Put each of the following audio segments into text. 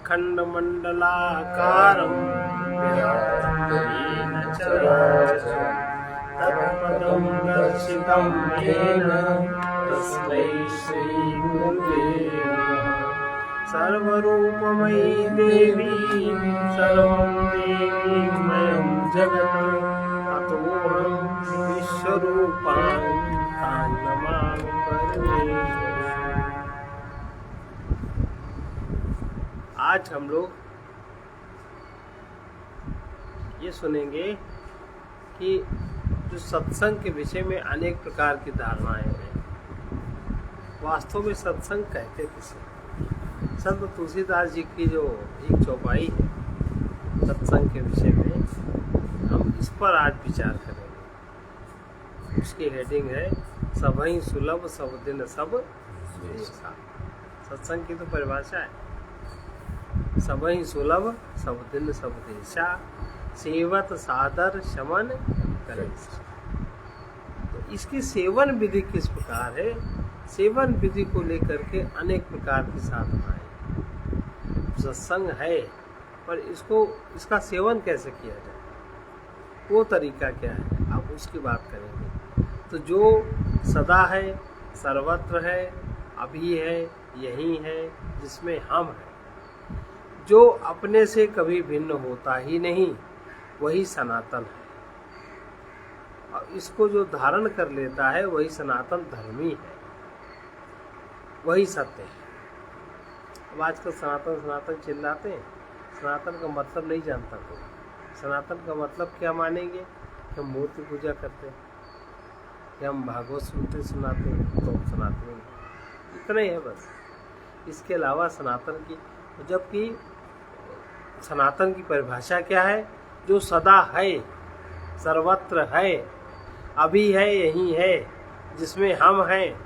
अखण्डमण्डलाकारं व्याप्तं येन चराचरं तत्पदं दर्शितं येन तस्मै श्रीगुरुवे नमः। सर्वरूपमयी देवी सर्वं देवीमयं जगत् अतोऽहं विश्वरूपां तां नमामि परमेश्वरी। आज हम लोग ये सुनेंगे कि जो सत्संग के विषय में अनेक प्रकार की धारणाएं हैं, वास्तव में सत्संग कहते किसे। संत तुलसीदास जी की जो एक चौपाई है सत्संग के विषय में, हम इस पर आज विचार करेंगे। उसकी हेडिंग है सबहि सुलभ सब दिन सब देशा। सत्संग की तो परिभाषा है सबहि सुलभ सब दिन सब देशा सेवत सादर शमन करे। तो इसकी सेवन विधि किस प्रकार है, सेवन विधि को लेकर के अनेक प्रकार की साधनाएं। सत्संग है पर इसका सेवन कैसे किया जाए, वो तरीका क्या है, अब उसकी बात करेंगे। तो जो सदा है, सर्वत्र है, अभी है, यही है, जिसमें हम हैं, जो अपने से कभी भिन्न होता ही नहीं, वही सनातन है। और इसको जो धारण कर लेता है वही सनातन धर्मी है, वही सत्य है। अब आजकल सनातन सनातन चिल्लाते हैं, सनातन का मतलब नहीं जानता कोई। सनातन का मतलब क्या मानेंगे कि हम मूर्ति पूजा करते हैं, कि हम भागवत सुनते सुनाते हैं, तो सनातन इतना ही है बस। इसके अलावा सनातन की, जबकि सनातन की परिभाषा क्या है, जो सदा है, सर्वत्र है, अभी है, यही है, जिसमें हम हैं,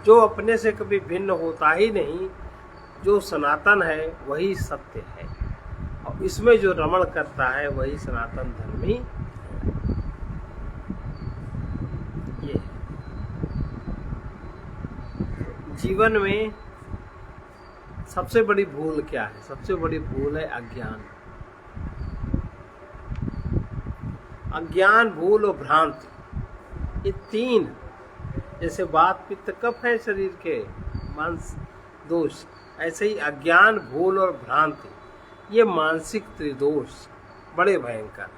जो अपने से कभी भिन्न होता ही नहीं, जो सनातन है वही सत्य है। और इसमें जो रमण करता है वही सनातन धर्मी है। ये जीवन में सबसे बड़ी भूल क्या है? सबसे बड़ी भूल है अज्ञान। अज्ञान, भूल और भ्रांति, ये तीन, जैसे वात पित्त कफ है शरीर के मांस दोष, ऐसे ही अज्ञान, भूल और भ्रांति, ये मानसिक त्रिदोष बड़े भयंकर।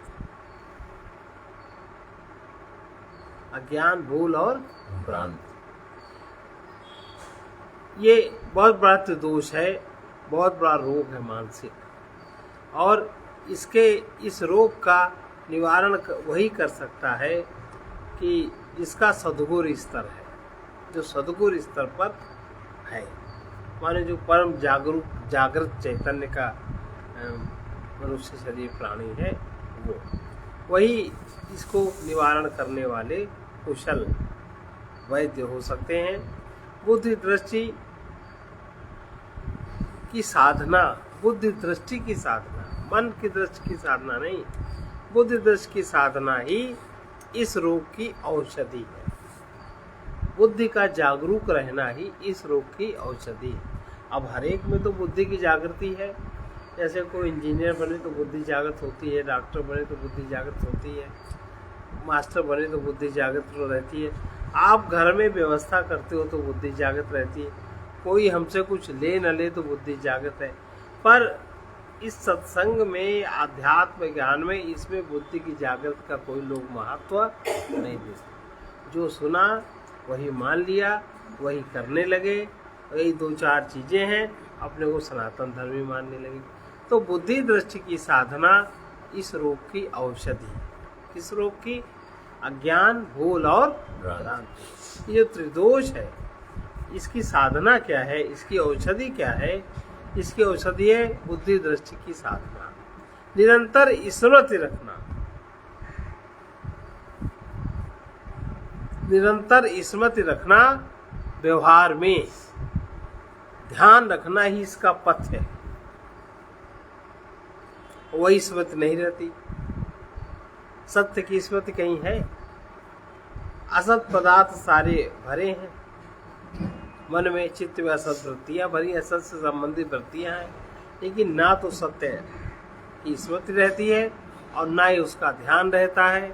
अज्ञान, भूल और भ्रांति, ये बहुत बड़ा त्रिदोष है, बहुत बड़ा रोग है मानसिक। और इस रोग का निवारण वही कर सकता है कि जिसका सद्गुरु स्तर है, जो सद्गुरु स्तर पर है, माने जो परम जागृत चैतन्य का मनुष्य शरीर प्राणी है, वही इसको निवारण करने वाले कुशल वैद्य हो सकते हैं। बुद्धि दृष्टि की साधना, बुद्धि दृष्टि की साधना, मन की दृष्टि की साधना नहीं, बुद्धि दृष्टि की साधना ही इस रोग की औषधि है। बुद्धि का जागरूक रहना ही इस रोग की औषधि है। अब हर एक में तो बुद्धि की जागृति है। जैसे कोई इंजीनियर बने तो बुद्धि जागृत होती है, डॉक्टर बने तो बुद्धि जागृत होती है, मास्टर बने तो बुद्धि जागृत रहती है, आप घर में व्यवस्था करते हो तो बुद्धि जागृत रहती है, कोई हमसे कुछ ले न ले तो बुद्धि जागृत है। पर इस सत्संग में, आध्यात्म ज्ञान में, इसमें बुद्धि की जागृत का कोई लोग महत्व नहीं देते। जो सुना वही मान लिया, वही करने लगे, यही दो चार चीजें हैं, अपने को सनातन धर्मी मानने लगे। तो बुद्धि दृष्टि की साधना इस रोग की औषधि। किस रोग की? अज्ञान, भूल और भ्रांति। ये जो त्रिदोष है, इसकी साधना क्या है, इसकी औषधि क्या है? इसकी औषधि है बुद्धि दृष्टि की साधना, निरंतर स्मृति रखना, निरंतर स्मृति रखना, व्यवहार में ध्यान रखना ही इसका पथ है। वही स्मृति नहीं रहती। सत्य की स्मृति कहीं है? असत पदार्थ सारे भरे हैं मन में, चित्त में असत वृत्तियां भरी, असत से संबंधित वृत्तियां हैं, लेकिन ना तो सत्य की स्मृति रहती है और ना ही उसका ध्यान रहता है,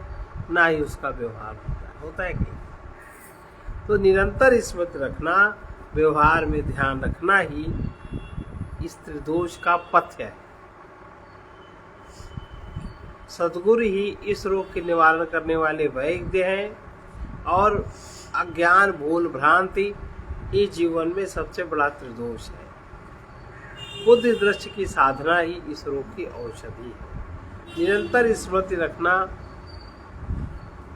ना ही उसका व्यवहार होता है कि तो निरंतर स्मृति रखना, व्यवहार में ध्यान रखना ही इस त्रिदोष का पथ्य है। सद्गुरु ही इस रोग के निवारण करने वाले वैद्य हैं और अज्ञान, भूल, भ्रांति इस जीवन में सबसे बड़ा त्रिदोष है। बुद्धि दृष्टि की साधना ही इस रोग की औषधि है। निरंतर स्मृति रखना,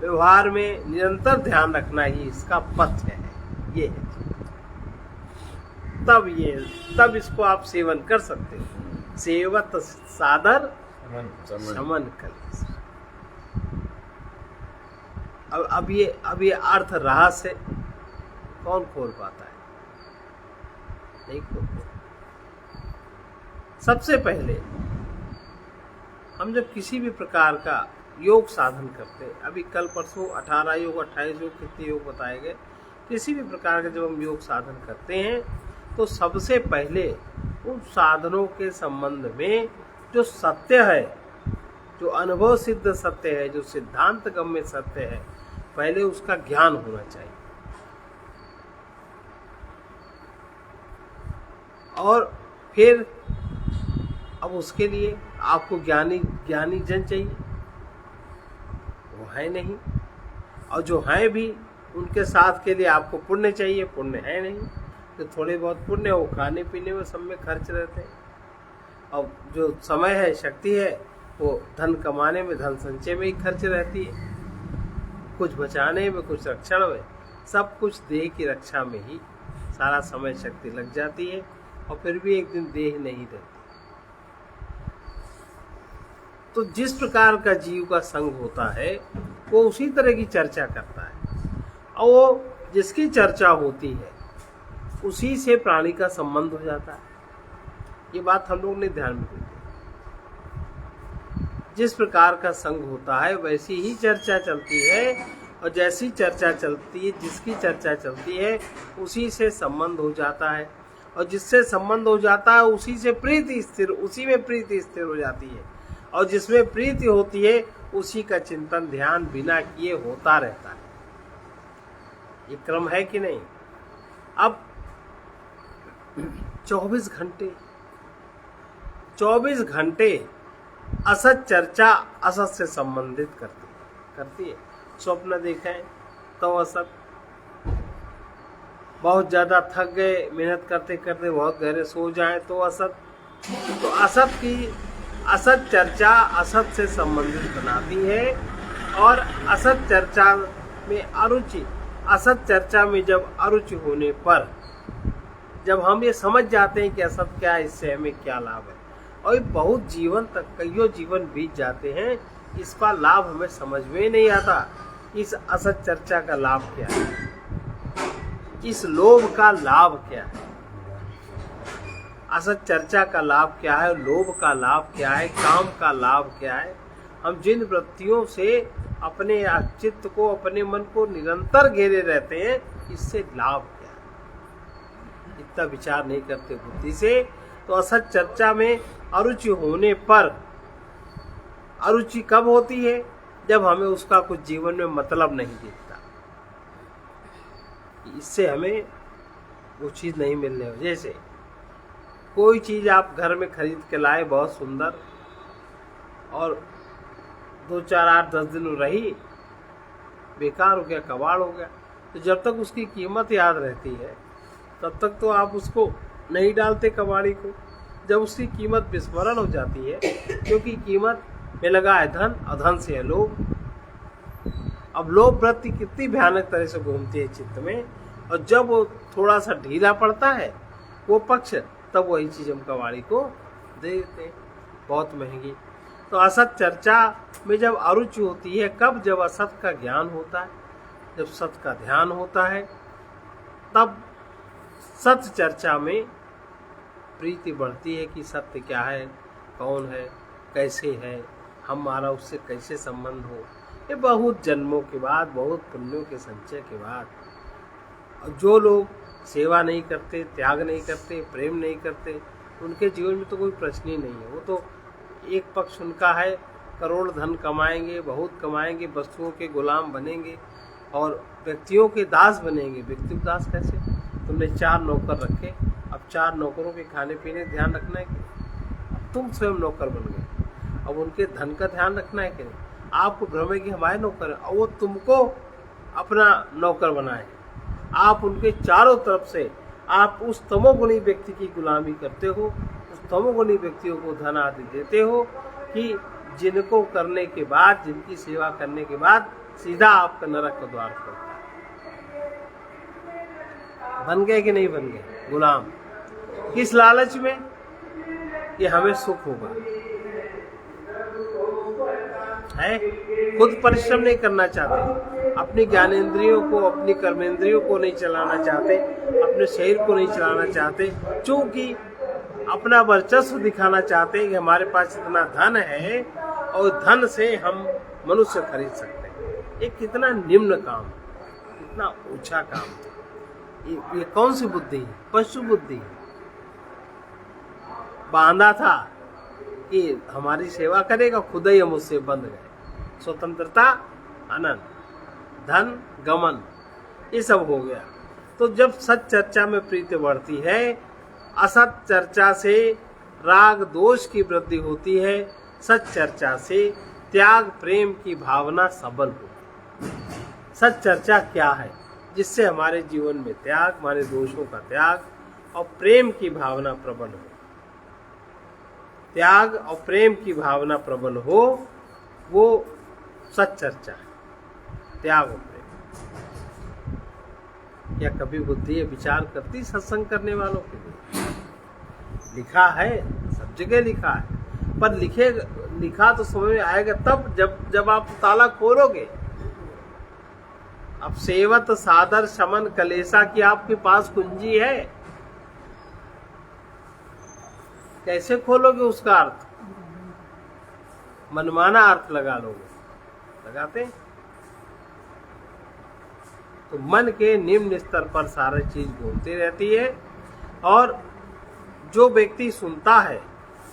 व्यवहार में निरंतर ध्यान रखना ही इसका पथ्य है। ये है तब इसको आप सेवन कर सकते हो। सेवत सादर शमन कर। अब ये अर्थ रहस्य कौन खोल पाता है? नहीं खोल पाता। सबसे पहले हम जब किसी भी प्रकार का योग साधन करते हैं, अभी कल परसों 18 योग, 28 योग, कितने योग बताए गए, किसी भी प्रकार का जब हम योग साधन करते हैं तो सबसे पहले उन साधनों के संबंध में जो सत्य है, जो अनुभव सिद्ध सत्य है, जो सिद्धांत गम्य सत्य है, पहले उसका ज्ञान होना चाहिए। और फिर अब उसके लिए आपको ज्ञानी जन चाहिए, वो है नहीं। और जो है भी उनके साथ के लिए आपको पुण्य चाहिए, पुण्य है नहीं। तो थोड़े बहुत पुण्य वो खाने पीने में सब में खर्च रहते हैं, और जो समय है, शक्ति है, वो धन कमाने में, धन संचय में ही खर्च रहती है। कुछ बचाने में, कुछ रक्षण में, सब कुछ देह की रक्षा में ही सारा समय शक्ति लग जाती है, और फिर भी एक दिन देह नहीं रहती। तो जिस प्रकार का जीव का संग होता है वो उसी तरह की चर्चा करता है, और वो जिसकी चर्चा होती है उसी से प्राणी का संबंध हो जाता है। ये बात हम लोग ने ध्यान में दी। जिस प्रकार का संग होता है वैसी ही चर्चा चलती है, और जैसी चर्चा चलती है, जिसकी चर्चा चलती है उसी से संबंध हो जाता है, और जिससे संबंध हो जाता है उसी से प्रीति स्थिर, उसी में प्रीति स्थिर हो जाती है, और जिसमें प्रीति होती है उसी का चिंतन ध्यान बिना किए होता रहता है। ये क्रम है कि नहीं? अब 24 घंटे असत चर्चा असत से संबंधित करती है। स्वप्न देखें तो असत, बहुत ज्यादा थक गए मेहनत करते करते, बहुत गहरे सो जाएं तो असत। तो असत चर्चा असत से संबंधित बनाती है, और असत चर्चा में अरुचि, असत चर्चा में जब अरुचि होने पर जब हम ये समझ जाते हैं कि असत क्या है, इससे हमें क्या लाभ है, और बहुत जीवन तक, कईयों जीवन बीत जाते हैं, इसका लाभ हमें समझ में नहीं आता। इस असत चर्चा का लाभ क्या है, इस लोभ का लाभ क्या है, असत चर्चा का लाभ क्या है, लोभ का लाभ क्या है, काम का लाभ क्या है। हम जिन वृत्तियों से अपने चित्त को, अपने मन को निरंतर घेरे रहते हैं, इससे लाभ क्या है, इतना विचार नहीं करते बुद्धि से। तो असत चर्चा में अरुचि होने पर, अरुचि कब होती है? जब हमें उसका कुछ जीवन में मतलब नहीं दिखता, इससे हमें वो चीज नहीं मिलने वाली। जैसे कोई चीज आप घर में खरीद के लाए, बहुत सुंदर, और 2, 4, 8, 10 दिन रही, बेकार हो गया, कबाड़ हो गया, तो जब तक उसकी कीमत याद रहती है तब तक तो आप उसको नहीं डालते कबाड़ी को। जब उसकी कीमत विस्मरण हो जाती है, क्योंकि कीमत में लगा है धन, और धन से है लोभ। अब लोभ वृत्ति कितनी भयानक तरह से घूमती है चित्त में, और जब वो थोड़ा सा ढीला पड़ता है वो पक्ष, तब वही चीज हम कबाड़ी को दे देते हैं, बहुत महंगी। तो असत चर्चा में जब अरुचि होती है, कब? जब असत का ज्ञान होता है, जब सत का ध्यान होता है, तब सत्य चर्चा में प्रीति बढ़ती है कि सत्य क्या है, कौन है, कैसे है, हमारा उससे कैसे संबंध हो। ये बहुत जन्मों के बाद, बहुत पुण्यों के संचय के बाद। और जो लोग सेवा नहीं करते, त्याग नहीं करते, प्रेम नहीं करते, उनके जीवन में तो कोई प्रश्न ही नहीं है। वो तो एक पक्ष उनका है, करोड़ धन कमाएंगे, बहुत कमाएंगे, वस्तुओं के गुलाम बनेंगे और व्यक्तियों के दास बनेंगे। व्यक्ति के दास कैसे? तुमने 4 नौकर रखे, अब 4 नौकरों के खाने पीने का ध्यान रखना है कि अब तुम स्वयं नौकर बन गए, अब उनके धन का ध्यान रखना है कि नहीं? आपको भ्रम है कि हमारे नौकर है और वो तुमको अपना नौकर बनाए। आप उनके चारों तरफ से आप उस तमोगुणी व्यक्ति की गुलामी करते हो, उस तमोगुणी व्यक्तियों को धन आदि देते हो कि जिनको करने के बाद, जिनकी सेवा करने के बाद सीधा आपका नरक का द्वार खुलता है। बन गए कि नहीं बन गए गुलाम? किस लालच में? कि हमें सुख होगा है। खुद परिश्रम नहीं करना चाहते, अपनी ज्ञानेंद्रियों को, अपनी कर्मेंद्रियों को नहीं चलाना चाहते, अपने शरीर को नहीं चलाना चाहते, क्योंकि अपना वर्चस्व दिखाना चाहते हैं कि हमारे पास इतना धन है और धन से हम मनुष्य खरीद सकते हैं। ये कितना निम्न काम, कितना ऊंचा काम। ये कौन सी बुद्धि है? पशु बुद्धि है। बांधा था कि हमारी सेवा करेगा, खुद ही हम उससे बंध गए। स्वतंत्रता आनंद, धन गमन, ये सब हो गया। तो जब सच चर्चा में प्रीति बढ़ती है, असत चर्चा से राग दोष की वृद्धि होती है, सच चर्चा से त्याग प्रेम की भावना सबल होती है। सच चर्चा क्या है? जिससे हमारे जीवन में त्याग, हमारे दोषों का त्याग और प्रेम की भावना प्रबल हो। त्याग और प्रेम की भावना प्रबल हो, वो सच चर्चा है। त्याग और प्रेम। या कभी बुद्धि विचार करती सत्संग करने वालों के लिए? लिखा है, सब जगह लिखा है, पर लिखा तो समझ में आएगा तब जब आप ताला खोलोगे। अब सेवत सादर शमन कलेसा की आपके पास कुंजी है, कैसे खोलोगे उसका अर्थ? मनमाना अर्थ लगा लोगे, लगाते? तो मन के निम्न स्तर पर सारी चीज घूमती रहती है और जो व्यक्ति सुनता है,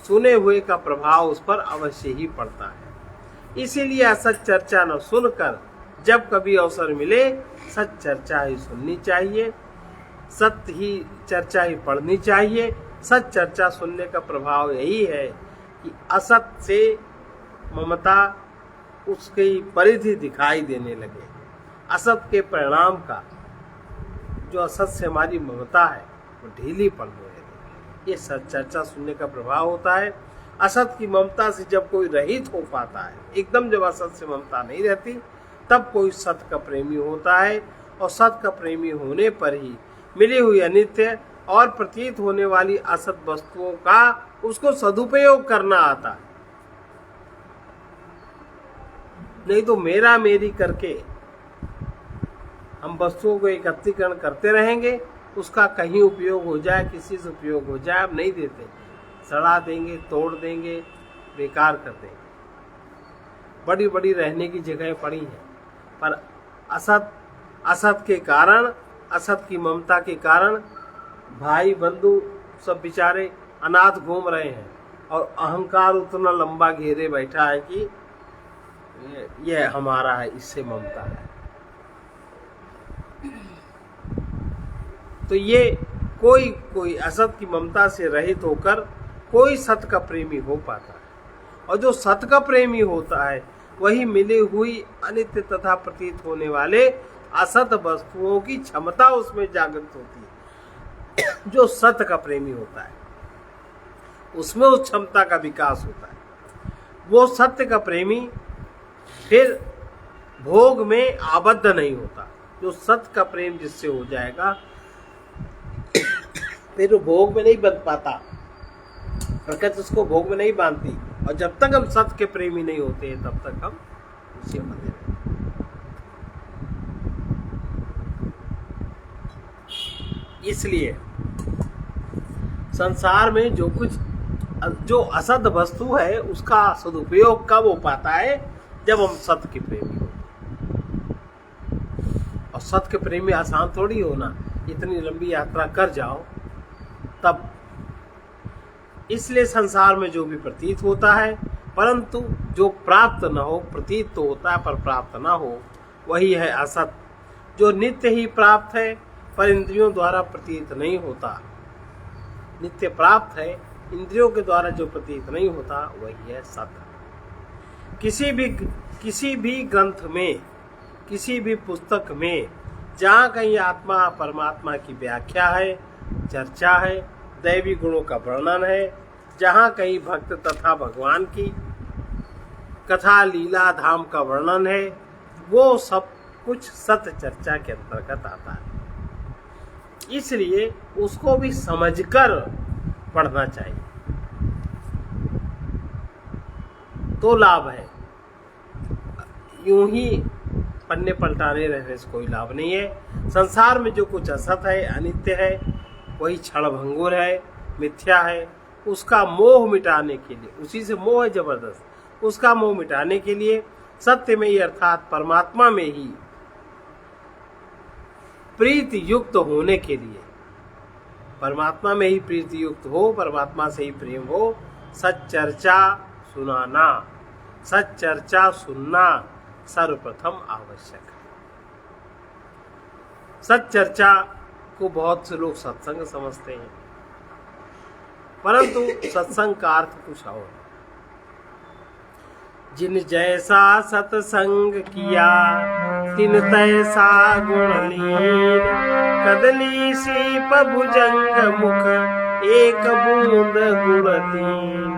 सुने हुए का प्रभाव उस पर अवश्य ही पड़ता है। इसीलिए असत चर्चा न सुनकर जब कभी अवसर मिले, सच चर्चा ही सुननी चाहिए, सत्य ही चर्चा ही पढ़नी चाहिए। सच चर्चा सुनने का प्रभाव यही है कि असत से ममता उसकी परिधि दिखाई देने लगे। असत के परिणाम का, जो असत से हमारी ममता है, वो ढीली पड़ने लगे। ये सच चर्चा सुनने का प्रभाव होता है। असत की ममता से जब कोई रहित हो पाता है, एकदम जब असत से ममता नहीं रहती, तब कोई सत्य का प्रेमी होता है और सत्य का प्रेमी होने पर ही मिली हुई अनित्य और प्रतीत होने वाली असत वस्तुओं का उसको सदुपयोग करना आता है। नहीं तो मेरा मेरी करके हम वस्तुओं को एकत्रीकरण करते रहेंगे, उसका कहीं उपयोग हो जाए, किसी से उपयोग हो जाए, अब नहीं देते, सड़ा देंगे, तोड़ देंगे, बेकार कर देंगे। बड़ी बड़ी रहने की जगह पड़ी हैं, पर असत के कारण, असत की ममता के कारण भाई बंधु सब बेचारे अनाथ घूम रहे हैं और अहंकार उतना लंबा घेरे बैठा है कि ये हमारा है, इससे ममता है। तो ये कोई असत की ममता से रहित होकर कोई सत का प्रेमी हो पाता है। और जो सत का प्रेमी होता है वही मिली हुई अनित्य तथा प्रतीत होने वाले असत वस्तुओं की क्षमता उसमें जागृत होती है। जो सत्य का प्रेमी होता है उसमें उस क्षमता का विकास होता है। वो सत्य का प्रेमी फिर भोग में आबद्ध नहीं होता। जो सत्य का प्रेम जिससे हो जाएगा फिर वो भोग में नहीं बंध पाता, प्रकृति उसको भोग में नहीं बांधती। और जब तक हम सत्य के प्रेमी नहीं होते तब तक हम उसी बंधे रहते। इसलिए संसार में जो असत वस्तु है उसका सदुपयोग कब हो पाता है? जब हम सत्य के प्रेमी हो। और सत्य के प्रेमी आसान थोड़ी होना, इतनी लंबी यात्रा कर जाओ तब इसलिए संसार में जो भी प्रतीत होता है, परंतु जो प्राप्त न हो, प्रतीत तो होता है पर प्राप्त न हो, वही है असत। जो नित्य ही प्राप्त है पर इंद्रियों द्वारा प्रतीत नहीं होता, नित्य प्राप्त है, इंद्रियों के द्वारा जो प्रतीत नहीं होता, वही है सत। किसी भी ग्रंथ में, किसी भी पुस्तक में जहाँ कहीं आत्मा परमात्मा की व्याख्या है, चर्चा है, दैवी गुणों का वर्णन है, जहाँ कहीं भक्त तथा भगवान की कथा लीला धाम का वर्णन है, वो सब कुछ सत्य चर्चा के अंतर्गत आता है। इसलिए उसको भी समझकर पढ़ना चाहिए तो लाभ है। यूं ही पन्ने पलटाने रहने से कोई लाभ नहीं है। संसार में जो कुछ असत है, अनित्य है, वही क्षणभंगुर है, मिथ्या है, उसका मोह मिटाने के लिए, उसी से मोह है जबरदस्त, उसका मोह मिटाने के लिए सत्य में ही अर्थात परमात्मा में ही प्रीति युक्त होने के लिए, परमात्मा में ही प्रीति युक्त हो, परमात्मा से ही प्रेम हो, सच्चर्चा सुनाना, सच्चर्चा सुनना सर्वप्रथम आवश्यक है। सच्चर्चा को बहुत से लोग सत्संग समझते हैं, परंतु सत्संग का अर्थ कुछ और। जिन जैसा सत्संग किया तिन तैसा गुण लीन, कदली सीप भुजंग मुख एक बूंद गुण तीन,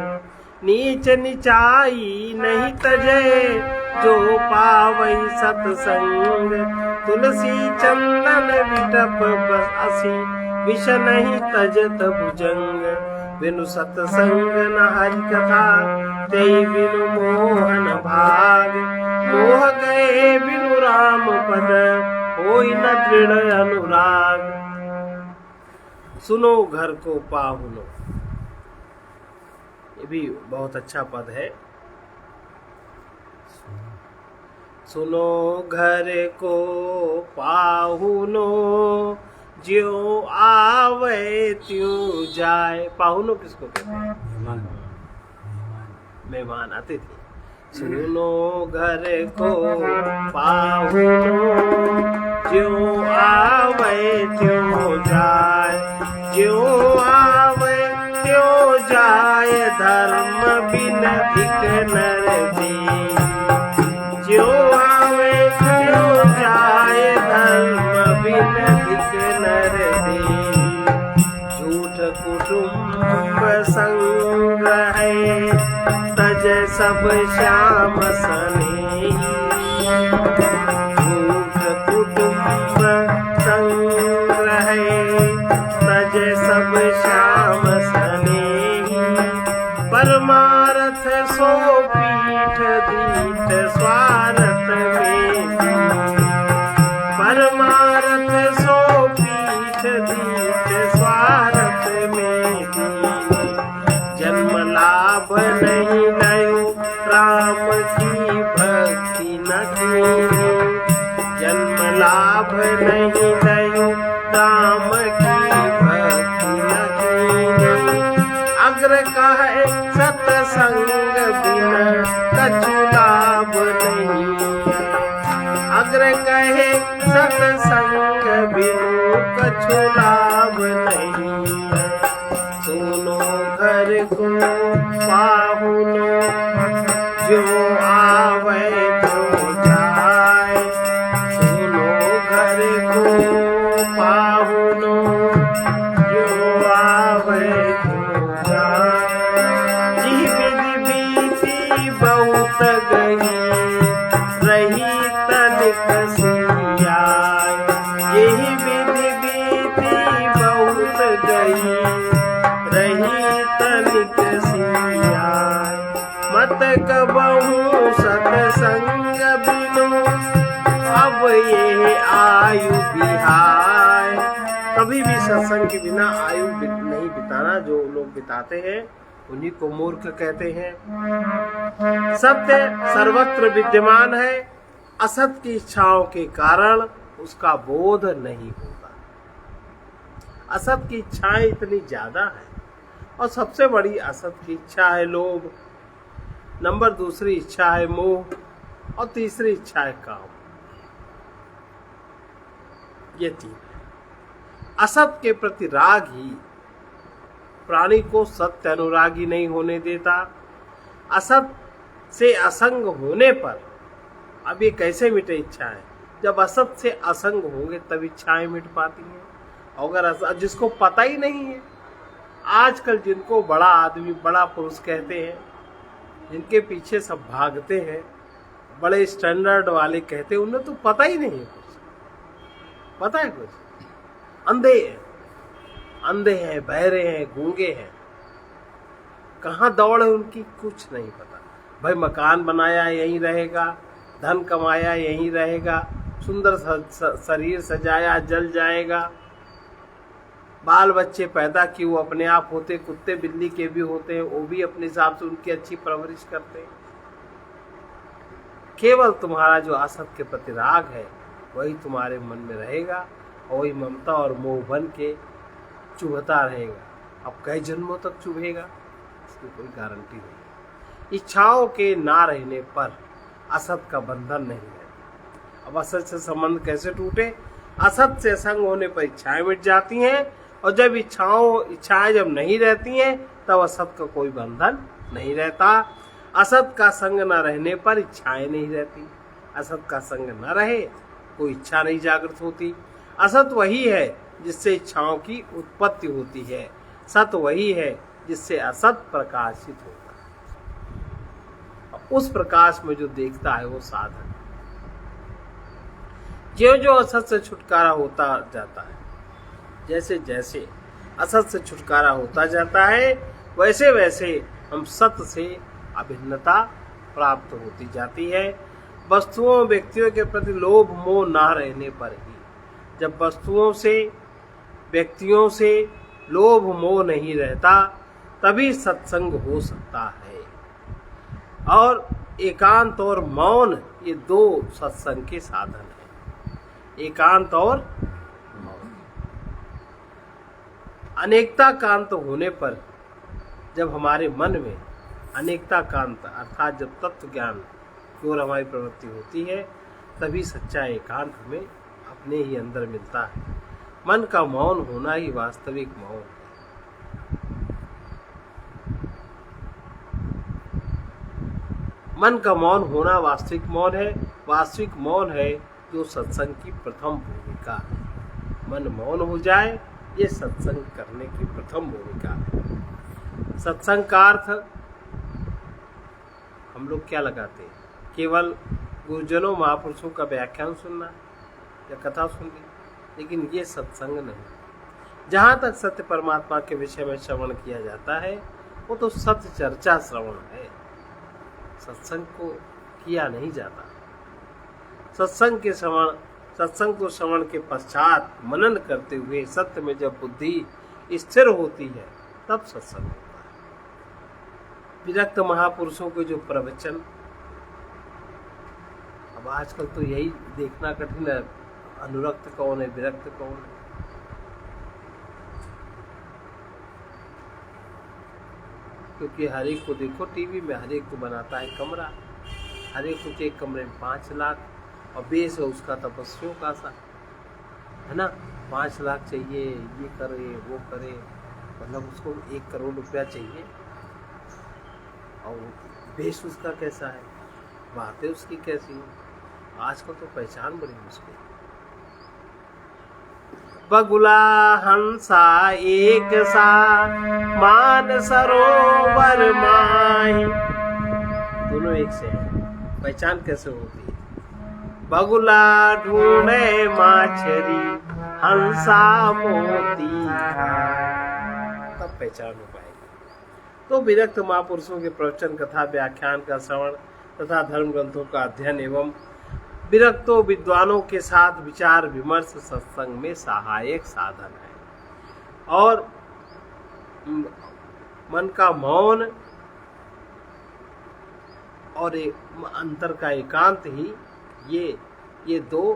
नीच निचाई नहीं तजे जो पावई सत्संग, तुलसी चंदन विटप बस असी विष नहीं तजत भुजंग, बिनु सत्संग न हरि कथा तेई बिनु मोहन भाग, मोह गए बिनु राम पद होई न दृढ़ अनुराग, सुनो घर को पाहुनो। ये भी बहुत अच्छा पद है। सुनो घर को पाहुनो, ज्यों आवे त्यों जाए। पाहुनो किसको कहते हैं? मेहमान, अतिथि। सुनो घर को पाहुनो, ज्यों आवे त्यों जाए, ज्यों आवे त्यों जाए, धर्म बिन धिक नर दे, ज्यों आवे त्यों जाए, धर्म बिन धिक नर दे, झूठ कुटुंब संग है तज सब श्याम सनेही, झूठ कुटुंब संग है तज सब श्याम सनेही, परमारथ सो पीठ दीठ स्वार्थ में दी, परमारथ सो पीठ दीठ स्वार्थ में दी, जन्म लाभ नहीं लयो राम की भक्ति न कीनी, जन्म लाभ नहीं लयो राम की भक्ति न कीनी, अग्र कहे सत्संग बिन कछु लाभ नहीं, अग्र कहे सत्संग बिनु कछु लाभ नहीं, सुनो घर को पाहुनो, जो आवे तो जाए, सुनो घर को पाहुनो, जो आवे तो जाए, जी विधि बीती बहुत गई रही तनिक सियाय, यही विधि बीती बहुत गई रही तनिक सियाय, मत कबहू सत्संग बिनु अब ये आयु बिहाय। कभी भी सत्संग के बिना आयु नहीं बिताना। जो लोग बिताते हैं उन्हीं को मूर्ख कहते हैं। सत्य सर्वत्र विद्यमान है, असत की इच्छाओं के कारण उसका बोध नहीं होता। असत की इच्छाएं इतनी ज्यादा है, और सबसे बड़ी असत की इच्छा है लोभ, नंबर दूसरी इच्छा है मोह, और तीसरी इच्छा है काम। ये तीन है। असत के प्रति राग ही प्राणी को सत्य अनुरागी नहीं होने देता। असत से असंग होने पर, अब ये कैसे मिटे इच्छाएं? जब असत से असंग होंगे तब इच्छाएं मिट पाती हैं। अगर जिसको पता ही नहीं है, आजकल जिनको बड़ा आदमी बड़ा पुरुष कहते हैं, जिनके पीछे सब भागते हैं, बड़े स्टैंडर्ड वाले कहते हैं, उन्हें तो पता ही नहीं है कुछ। पता है कुछ? अंधे हैं, बहरे हैं, गूंगे हैं, कहाँ दौड़ है उनकी कुछ नहीं पता। भाई मकान बनाया यहीं रहेगा, धन कमाया यहीं रहेगा, सुंदर शरीर सजाया जल जाएगा, बाल बच्चे पैदा किए वो अपने आप होते, कुत्ते बिल्ली के भी होते हैं, वो भी अपने हिसाब से उनकी अच्छी परवरिश करते हैं। केवल तुम्हारा जो असत के प्रति राग है वही तुम्हारे मन में रहेगा, और वही ममता और मोह बन के चुभता रहेगा। अब कई जन्मों तक चुभेगा, इसकी कोई गारंटी नहीं। इच्छाओं के ना रहने पर असत का बंधन नहीं रहता। अब असत से संबंध कैसे टूटे? असत से संग होने पर इच्छाएं मिट जाती हैं, और जब इच्छाएं जब नहीं रहती हैं तब असत का कोई बंधन नहीं रहता। असत का संग न रहने पर इच्छाएं नहीं रहती। असत का संग न रहे कोई इच्छा नहीं जागृत होती। असत वही है जिससे इच्छाओं की उत्पत्ति होती है, सत वही है जिससे असत प्रकाशित होता है। उस प्रकाश में जो देखता है वो साधन। जो असत से छुटकारा होता जाता है, जैसे जैसे असत से छुटकारा होता जाता है, वैसे वैसे हम सत से अभिन्नता प्राप्त होती जाती है। वस्तुओं व्यक्तियों के प्रति लोभ मोह ना रहने पर ही, जब वस्तुओं से व्यक्तियों से लोभ मोह नहीं रहता तभी सत्संग हो सकता है। और एकांत और मौन ये दो सत्संग के साधन हैं। एकांत और मौन। अनेकता कांत होने पर, जब हमारे मन में अनेकता कांत अर्थात जब तत्व ज्ञान की ओर हमारी प्रवृत्ति होती है, तभी सच्चा एकांत हमें अपने ही अंदर मिलता है। मन का मौन होना ही वास्तविक मौन है। मन का मौन होना वास्तविक मौन है। वास्तविक मौन है जो सत्संग की प्रथम भूमिका है। मन मौन हो जाए, ये सत्संग करने की प्रथम भूमिका है। सत्संग का अर्थ हम लोग क्या लगाते हैं? केवल गुरुजनों महापुरुषों का व्याख्यान सुनना या कथा सुननी, लेकिन ये सत्संग नहीं। जहाँ तक सत्य परमात्मा के विषय में श्रवण किया जाता है वो तो सत्य चर्चा श्रवण है, सत्संग को किया नहीं जाता। सत्संग को श्रवण के पश्चात मनन करते हुए सत्य में जब बुद्धि स्थिर होती है तब सत्संग होता है। विरक्त महापुरुषों के जो प्रवचन, अब आजकल तो यही देखना कठिन है, अनुरक्त कौन है विरक्त कौन है। क्योंकि हर एक को देखो टीवी में, हर एक को बनाता है कमरा, हर एक को एक कमरे में 5 लाख, और बेस है उसका तपस्वियों का सा, है ना। 5 लाख चाहिए, ये करे वो करे, मतलब उसको 1 करोड़ रुपया चाहिए, और बेस उसका कैसा है, बातें उसकी कैसी है। आजकल तो पहचान बड़ी मुश्किल। बगुला हंसा एक सा मान सरोवर माही, दोनों एक से हैं। पहचान कैसे होती है? बगुला ढूंढे माछरी हंसा मोती, तब पहचान हो पाएगी। तो विरक्त महापुरुषों के प्रवचन कथा व्याख्यान का श्रवण तथा धर्म ग्रंथों का अध्ययन एवं विरक्तों विद्वानों के साथ विचार विमर्श सत्संग में सहायक साधन है। और मन का मौन और अंतर का एकांत ही ये 2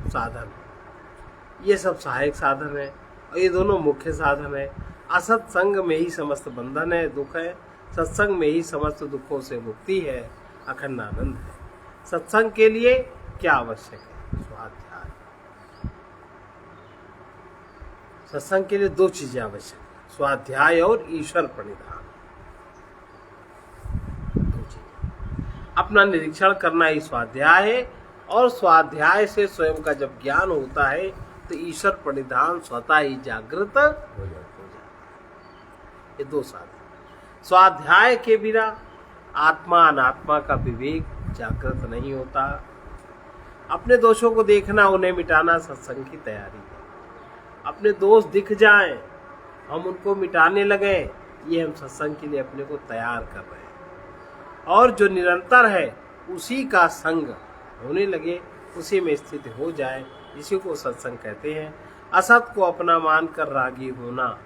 साधन है। ये सब सहायक साधन है और ये दोनों मुख्य साधन है। असत्संग में ही समस्त बंधन है, दुख है। सत्संग में ही समस्त दुखों से मुक्ति है, अखंड आनंद है। सत्संग के लिए क्या आवश्यक है? स्वाध्याय। सत्संग के लिए 2 चीजें आवश्यक है, स्वाध्याय और ईश्वर प्रणिधान। 2 चीजें। अपना निरीक्षण करना ही स्वाध्याय है, और स्वाध्याय से स्वयं का जब ज्ञान होता है तो ईश्वर प्रणिधान स्वतः ही जागृत हो जाता है। ये 2 साधन। स्वाध्याय के बिना आत्मा अनात्मा का विवेक जागृत नहीं होता। अपने दोषों को देखना, उन्हें मिटाना सत्संग की तैयारी है। अपने दोष दिख जाएं, हम उनको मिटाने लगे, ये हम सत्संग के लिए अपने को तैयार कर रहे हैं। और जो निरंतर है उसी का संग होने लगे, उसी में स्थित हो जाए, इसी को सत्संग कहते हैं। असत को अपना मानकर रागी होना,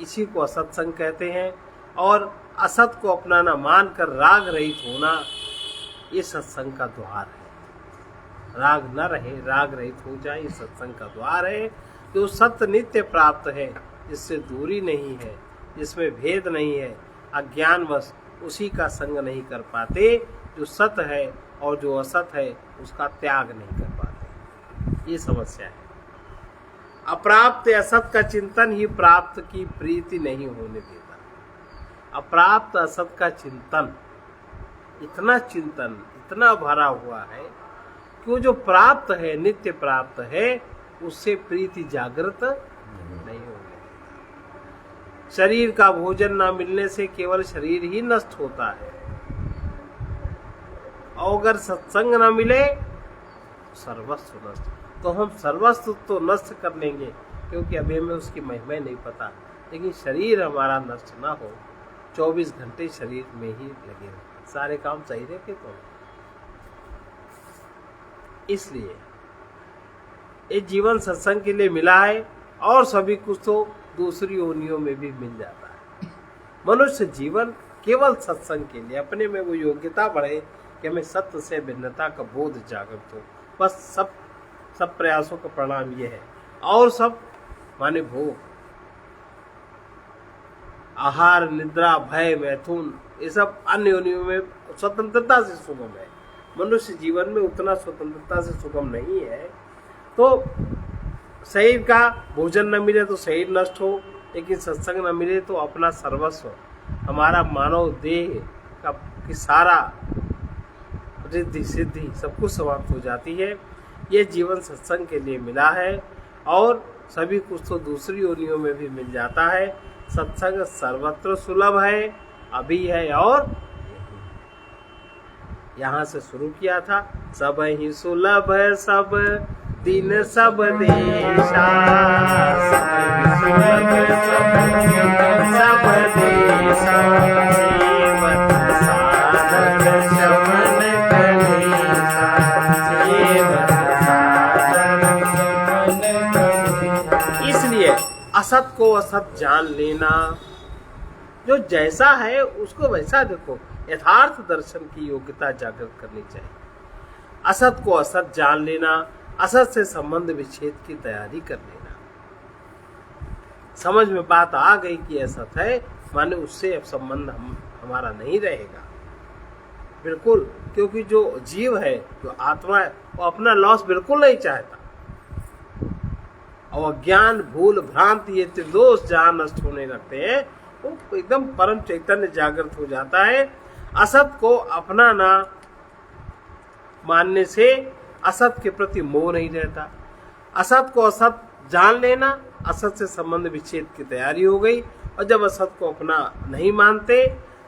इसी को असत्संग कहते हैं। और असत को अपना न मानकर राग रहित होना, ये सत्संग का द्वार है। राग न रहे, राग रहित हो जाए, ये सत्संग का द्वार है। जो सत्य नित्य प्राप्त है, जिससे दूरी नहीं है, जिसमें भेद नहीं है, अज्ञानवश उसी का संग नहीं कर पाते। जो सत्य है और जो असत है उसका त्याग नहीं कर पाते, ये समस्या है। अप्राप्त असत का चिंतन ही प्राप्त की प्रीति नहीं होने देता। अप्राप्त असत का चिंतन, इतना चिंतन इतना भरा हुआ है कि वो जो प्राप्त है, नित्य प्राप्त है, उससे प्रीति जागृत नहीं होने देता। शरीर का भोजन ना मिलने से केवल शरीर ही नष्ट होता है, और अगर सत्संग न मिले सर्वस्व नष्ट। तो हम सर्वस्व तो नष्ट कर लेंगे, क्योंकि अभी हमें उसकी महिमा नहीं पता। लेकिन शरीर हमारा नष्ट ना हो, 24 घंटे शरीर में ही लगे रहे, सारे काम सही रखे तो। इसलिए ये जीवन सत्संग के लिए मिला है, और सभी कुछ तो दूसरी योनियों में भी मिल जाता है। मनुष्य जीवन केवल सत्संग के लिए, अपने में वो योग्यता बढ़े कि हमें सत्य से भिन्नता का बोध जागृत हो, बस सब प्रयासों का परिणाम ये है। और सब माने भोग, आहार, निद्रा, भय, मैथुन, ये सब अन्य योनियों में स्वतंत्रता से सुगम है। मनुष्य जीवन में उतना स्वतंत्रता से सुगम नहीं है। तो शरीर का भोजन न मिले तो शरीर नष्ट हो, लेकिन सत्संग न मिले तो अपना सर्वस्व, हमारा मानव देह का कि सारा रिद्धि सिद्धि सब कुछ समाप्त हो जाती है। ये जीवन सत्संग के लिए मिला है, और सभी कुछ तो दूसरी योनियों में भी मिल जाता है। सत्संग सर्वत्र सुलभ है, अभी है और यहाँ से शुरू किया था। सब ही सुलभ है, सब दिन सब देशा, सब देशा, सेवत साधक शमन कलेशा, सेवत साधक शमन कलेशा। इसलिए असत को असत जान लेना, जो जैसा है उसको वैसा देखो, यथार्थ दर्शन की योग्यता जागृत करनी चाहिए। असत को असत जान लेना, असत से संबंध विच्छेद की तैयारी कर लेना। समझ में बात आ गई कि असत है, माने उससे अब संबंध हमारा नहीं रहेगा, बिल्कुल। क्योंकि जो जीव है, जो आत्मा है, वो अपना लॉस बिल्कुल नहीं चाहता। और ज्ञान, भूल, भ्रांति, ये त्रिदोष जहां नष्ट होने लगते हैं, वो एकदम परम चैतन्य जागृत हो जाता है। असत को अपना ना मानने से असत के प्रति मोह नहीं रहता। असत को असत जान लेना, असत से संबंध विच्छेद की तैयारी हो गई। और जब असत को अपना नहीं मानते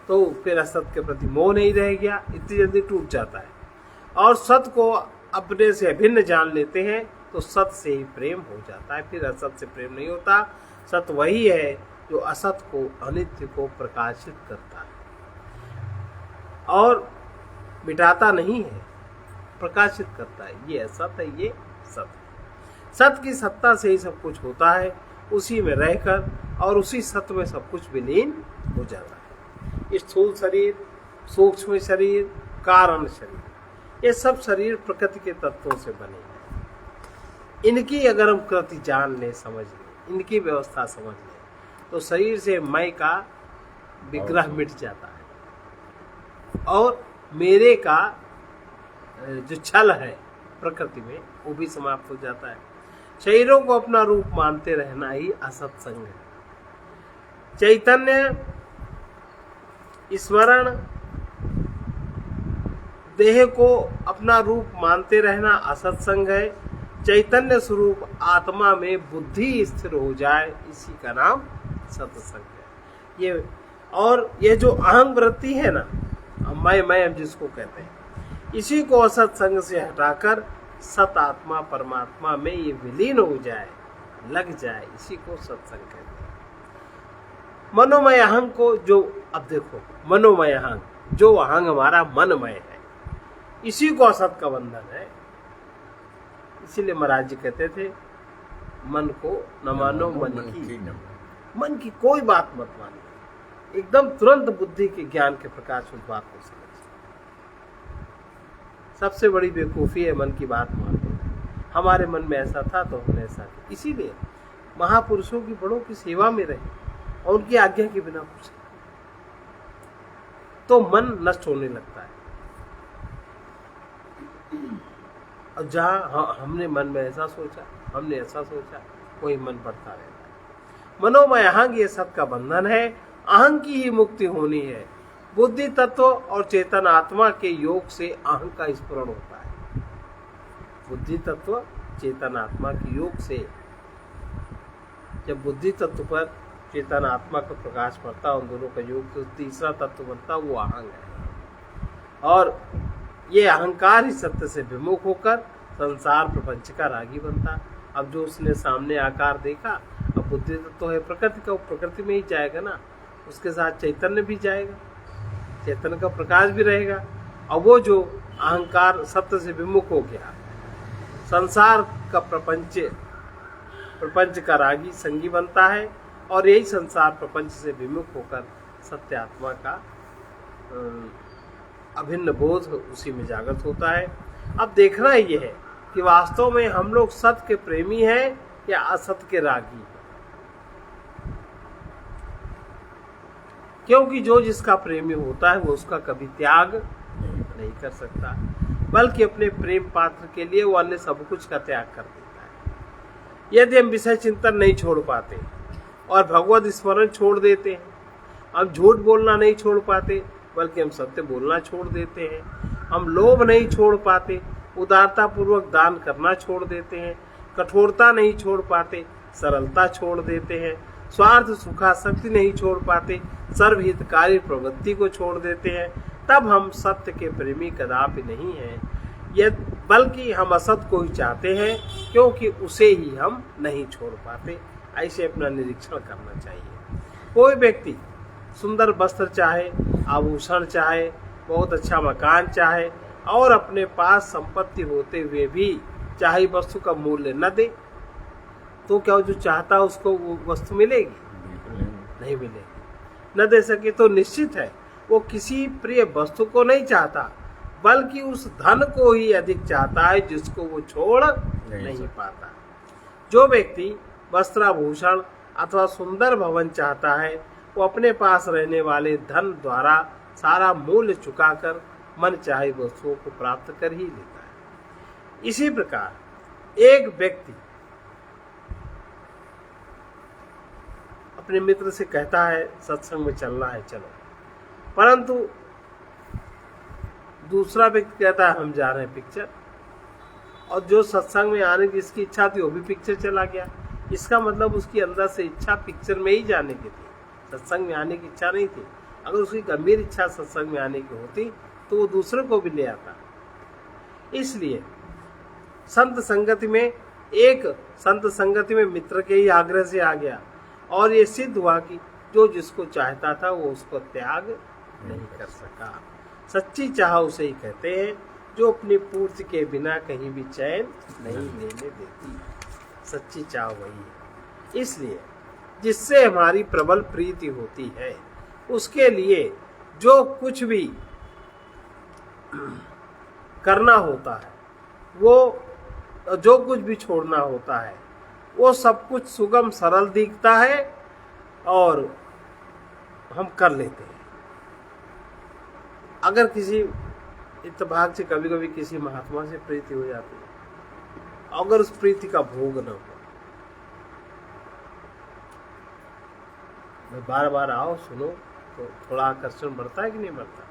तो फिर असत के प्रति मोह नहीं रह गया, इतनी जल्दी टूट जाता है। और सत को अपने से अभिन्न जान लेते हैं तो सत से ही प्रेम हो जाता है, फिर असत से प्रेम नहीं होता। सत वही है जो असत को, अनित्य को प्रकाशित करता है और मिटाता नहीं है, प्रकाशित करता है। ये असत है, ये सत है। सत की सत्ता से ही सब कुछ होता है, उसी में रहकर और उसी सत्य में सब कुछ विलीन हो जाता है। स्थूल शरीर, सूक्ष्म शरीर, कारण शरीर, ये सब शरीर प्रकृति के तत्वों से बने हैं। इनकी अगर हम कृति जान लें, समझ लें, इनकी व्यवस्था समझ लें, तो शरीर से मैं का विग्रह मिट जाता है और मेरे का जो छल है प्रकृति में वो भी समाप्त हो जाता है। शरीरों को अपना रूप मानते रहना ही असत्संग है। चैतन्य स्मरण देह को अपना रूप मानते रहना असत्संग है। चैतन्य स्वरूप आत्मा में बुद्धि स्थिर हो जाए, इसी का नाम सत्संग है। ये जो अहम वृत्ति है ना, मैं जिसको कहते हैं, इसी को असत्संग से हटाकर सत आत्मा परमात्मा में ये विलीन हो जाए, लग जाए, इसी को सत्संग कहते हैं। मनोमय अहंग को जो, अब देखो, मनोमय अहंग, जो अहंग हमारा मनमय है, इसी को असत का बंधन है। इसीलिए महाराज जी कहते थे, मन को न मानो, मन की कोई बात मत मानो, एकदम तुरंत बुद्धि के ज्ञान के प्रकाश उस बात को समझ। सबसे बड़ी बेवकूफी है मन की बात मानना। हमारे मन में ऐसा था तो हमने ऐसा किया। इसीलिए महापुरुषों की, बड़ों की सेवा में रहे और उनकी आज्ञा के बिना कुछ, तो मन नष्ट होने लगता है। और जहाँ हमने मन में ऐसा सोचा, हमने ऐसा सोचा, वही मन बढ़ता रहता है। मनोमय अहंग ये सब का बंधन है। अहंग की ही मुक्ति होनी है। बुद्धि तत्व और चेतन आत्मा के योग से अहंग का स्फुरण होता है। बुद्धि तत्व चेतन आत्मा के योग से, जब बुद्धि तत्व पर चेतन आत्मा का प्रकाश पड़ता, उन दोनों का योग, तो तीसरा तत्व बनता, वो अहंग है। और ये अहंकार ही सत्य से विमुख होकर संसार प्रपंच का रागी बनता। अब जो उसने सामने आकार देखा, अब बुद्धि तत्व है प्रकृति का, वो प्रकृति में ही जाएगा ना, उसके साथ चैतन्य भी जाएगा, चैतन्य का प्रकाश भी रहेगा। और वो जो अहंकार सत्य से विमुख हो गया, संसार का प्रपंच का रागी संगी बनता है। और यही संसार प्रपंच से विमुख होकर सत्य आत्मा का अभिन्न बोध उसी में जागृत होता है। अब देखना ये है कि वास्तव में हम लोग सत्य के प्रेमी हैं या असत्य के रागी। क्योंकि जो जिसका प्रेमी होता है वो उसका कभी त्याग नहीं कर सकता, बल्कि अपने प्रेम पात्र के लिए वो अन्य सब कुछ का त्याग कर देता है। यदि हम विषय चिंतन नहीं छोड़ पाते और भगवत स्मरण छोड़ देते हैं, हम झूठ बोलना नहीं छोड़ पाते बल्कि हम सत्य बोलना छोड़ देते हैं, हम लोभ नहीं छोड़ पाते, उदारता पूर्वक दान करना छोड़ देते हैं, कठोरता नहीं छोड़ पाते, सरलता छोड़ देते हैं, स्वार्थ सुखासक्ति नहीं छोड़ पाते, सर्वहितकारी प्रवृत्ति को छोड़ देते हैं, तब हम सत्य के प्रेमी कदापि नहीं हैं, बल्कि हम असत को ही चाहते हैं, क्योंकि उसे ही हम नहीं छोड़ पाते। ऐसे अपना निरीक्षण करना चाहिए। कोई व्यक्ति सुंदर वस्त्र चाहे, आभूषण चाहे, बहुत अच्छा मकान चाहे और अपने पास संपत्ति होते हुए भी चाहे वस्तु का मूल्य न दे, तो क्या जो चाहता है उसको वो वस्तु मिलेगी? नहीं मिलेगी। न दे सके तो निश्चित है वो किसी प्रिय वस्तु को नहीं चाहता, बल्कि उस धन को ही अधिक चाहता है जिसको वो छोड़ नहीं पाता। जो व्यक्ति वस्त्राभूषण अथवा सुंदर भवन चाहता है, वो अपने पास रहने वाले धन द्वारा सारा मूल्य चुकाकर मन चाहे वस्तुओं को प्राप्त कर ही लेता है। इसी प्रकार एक व्यक्ति अपने मित्र से कहता है सत्संग में चलना है, चलो, परंतु दूसरा व्यक्ति कहता है हम जा रहे हैं पिक्चर, और जो सत्संग में आने की इसकी इच्छा थी वो भी पिक्चर चला गया। इसका मतलब उसकी अंदर से इच्छा पिक्चर में ही जाने की थी, सत्संग में आने की इच्छा नहीं थी। अगर उसकी गंभीर इच्छा सत्संग में आने की होती तो वो दूसरे को भी ले आता। इसलिए संत संगति में मित्र के ही आग्रह से आ गया और ये सिद्ध हुआ कि जो जिसको चाहता था वो उसको त्याग नहीं कर सका। सच्ची चाह उसे ही कहते हैं जो अपनी पूर्ति के बिना कहीं भी चैन नहीं लेने देती। सच्ची चाह वही है। इसलिए जिससे हमारी प्रबल प्रीति होती है उसके लिए जो कुछ भी करना होता है, वो जो कुछ भी छोड़ना होता है, वो सब कुछ सुगम सरल दिखता है और हम कर लेते हैं। अगर किसी इत्तेफाक से कभी कभी किसी महात्मा से प्रीति हो जाती है, अगर उस प्रीति का भोग न हो, बार बार आओ सुनो तो थोड़ा आकर्षण बढ़ता है कि नहीं बढ़ता।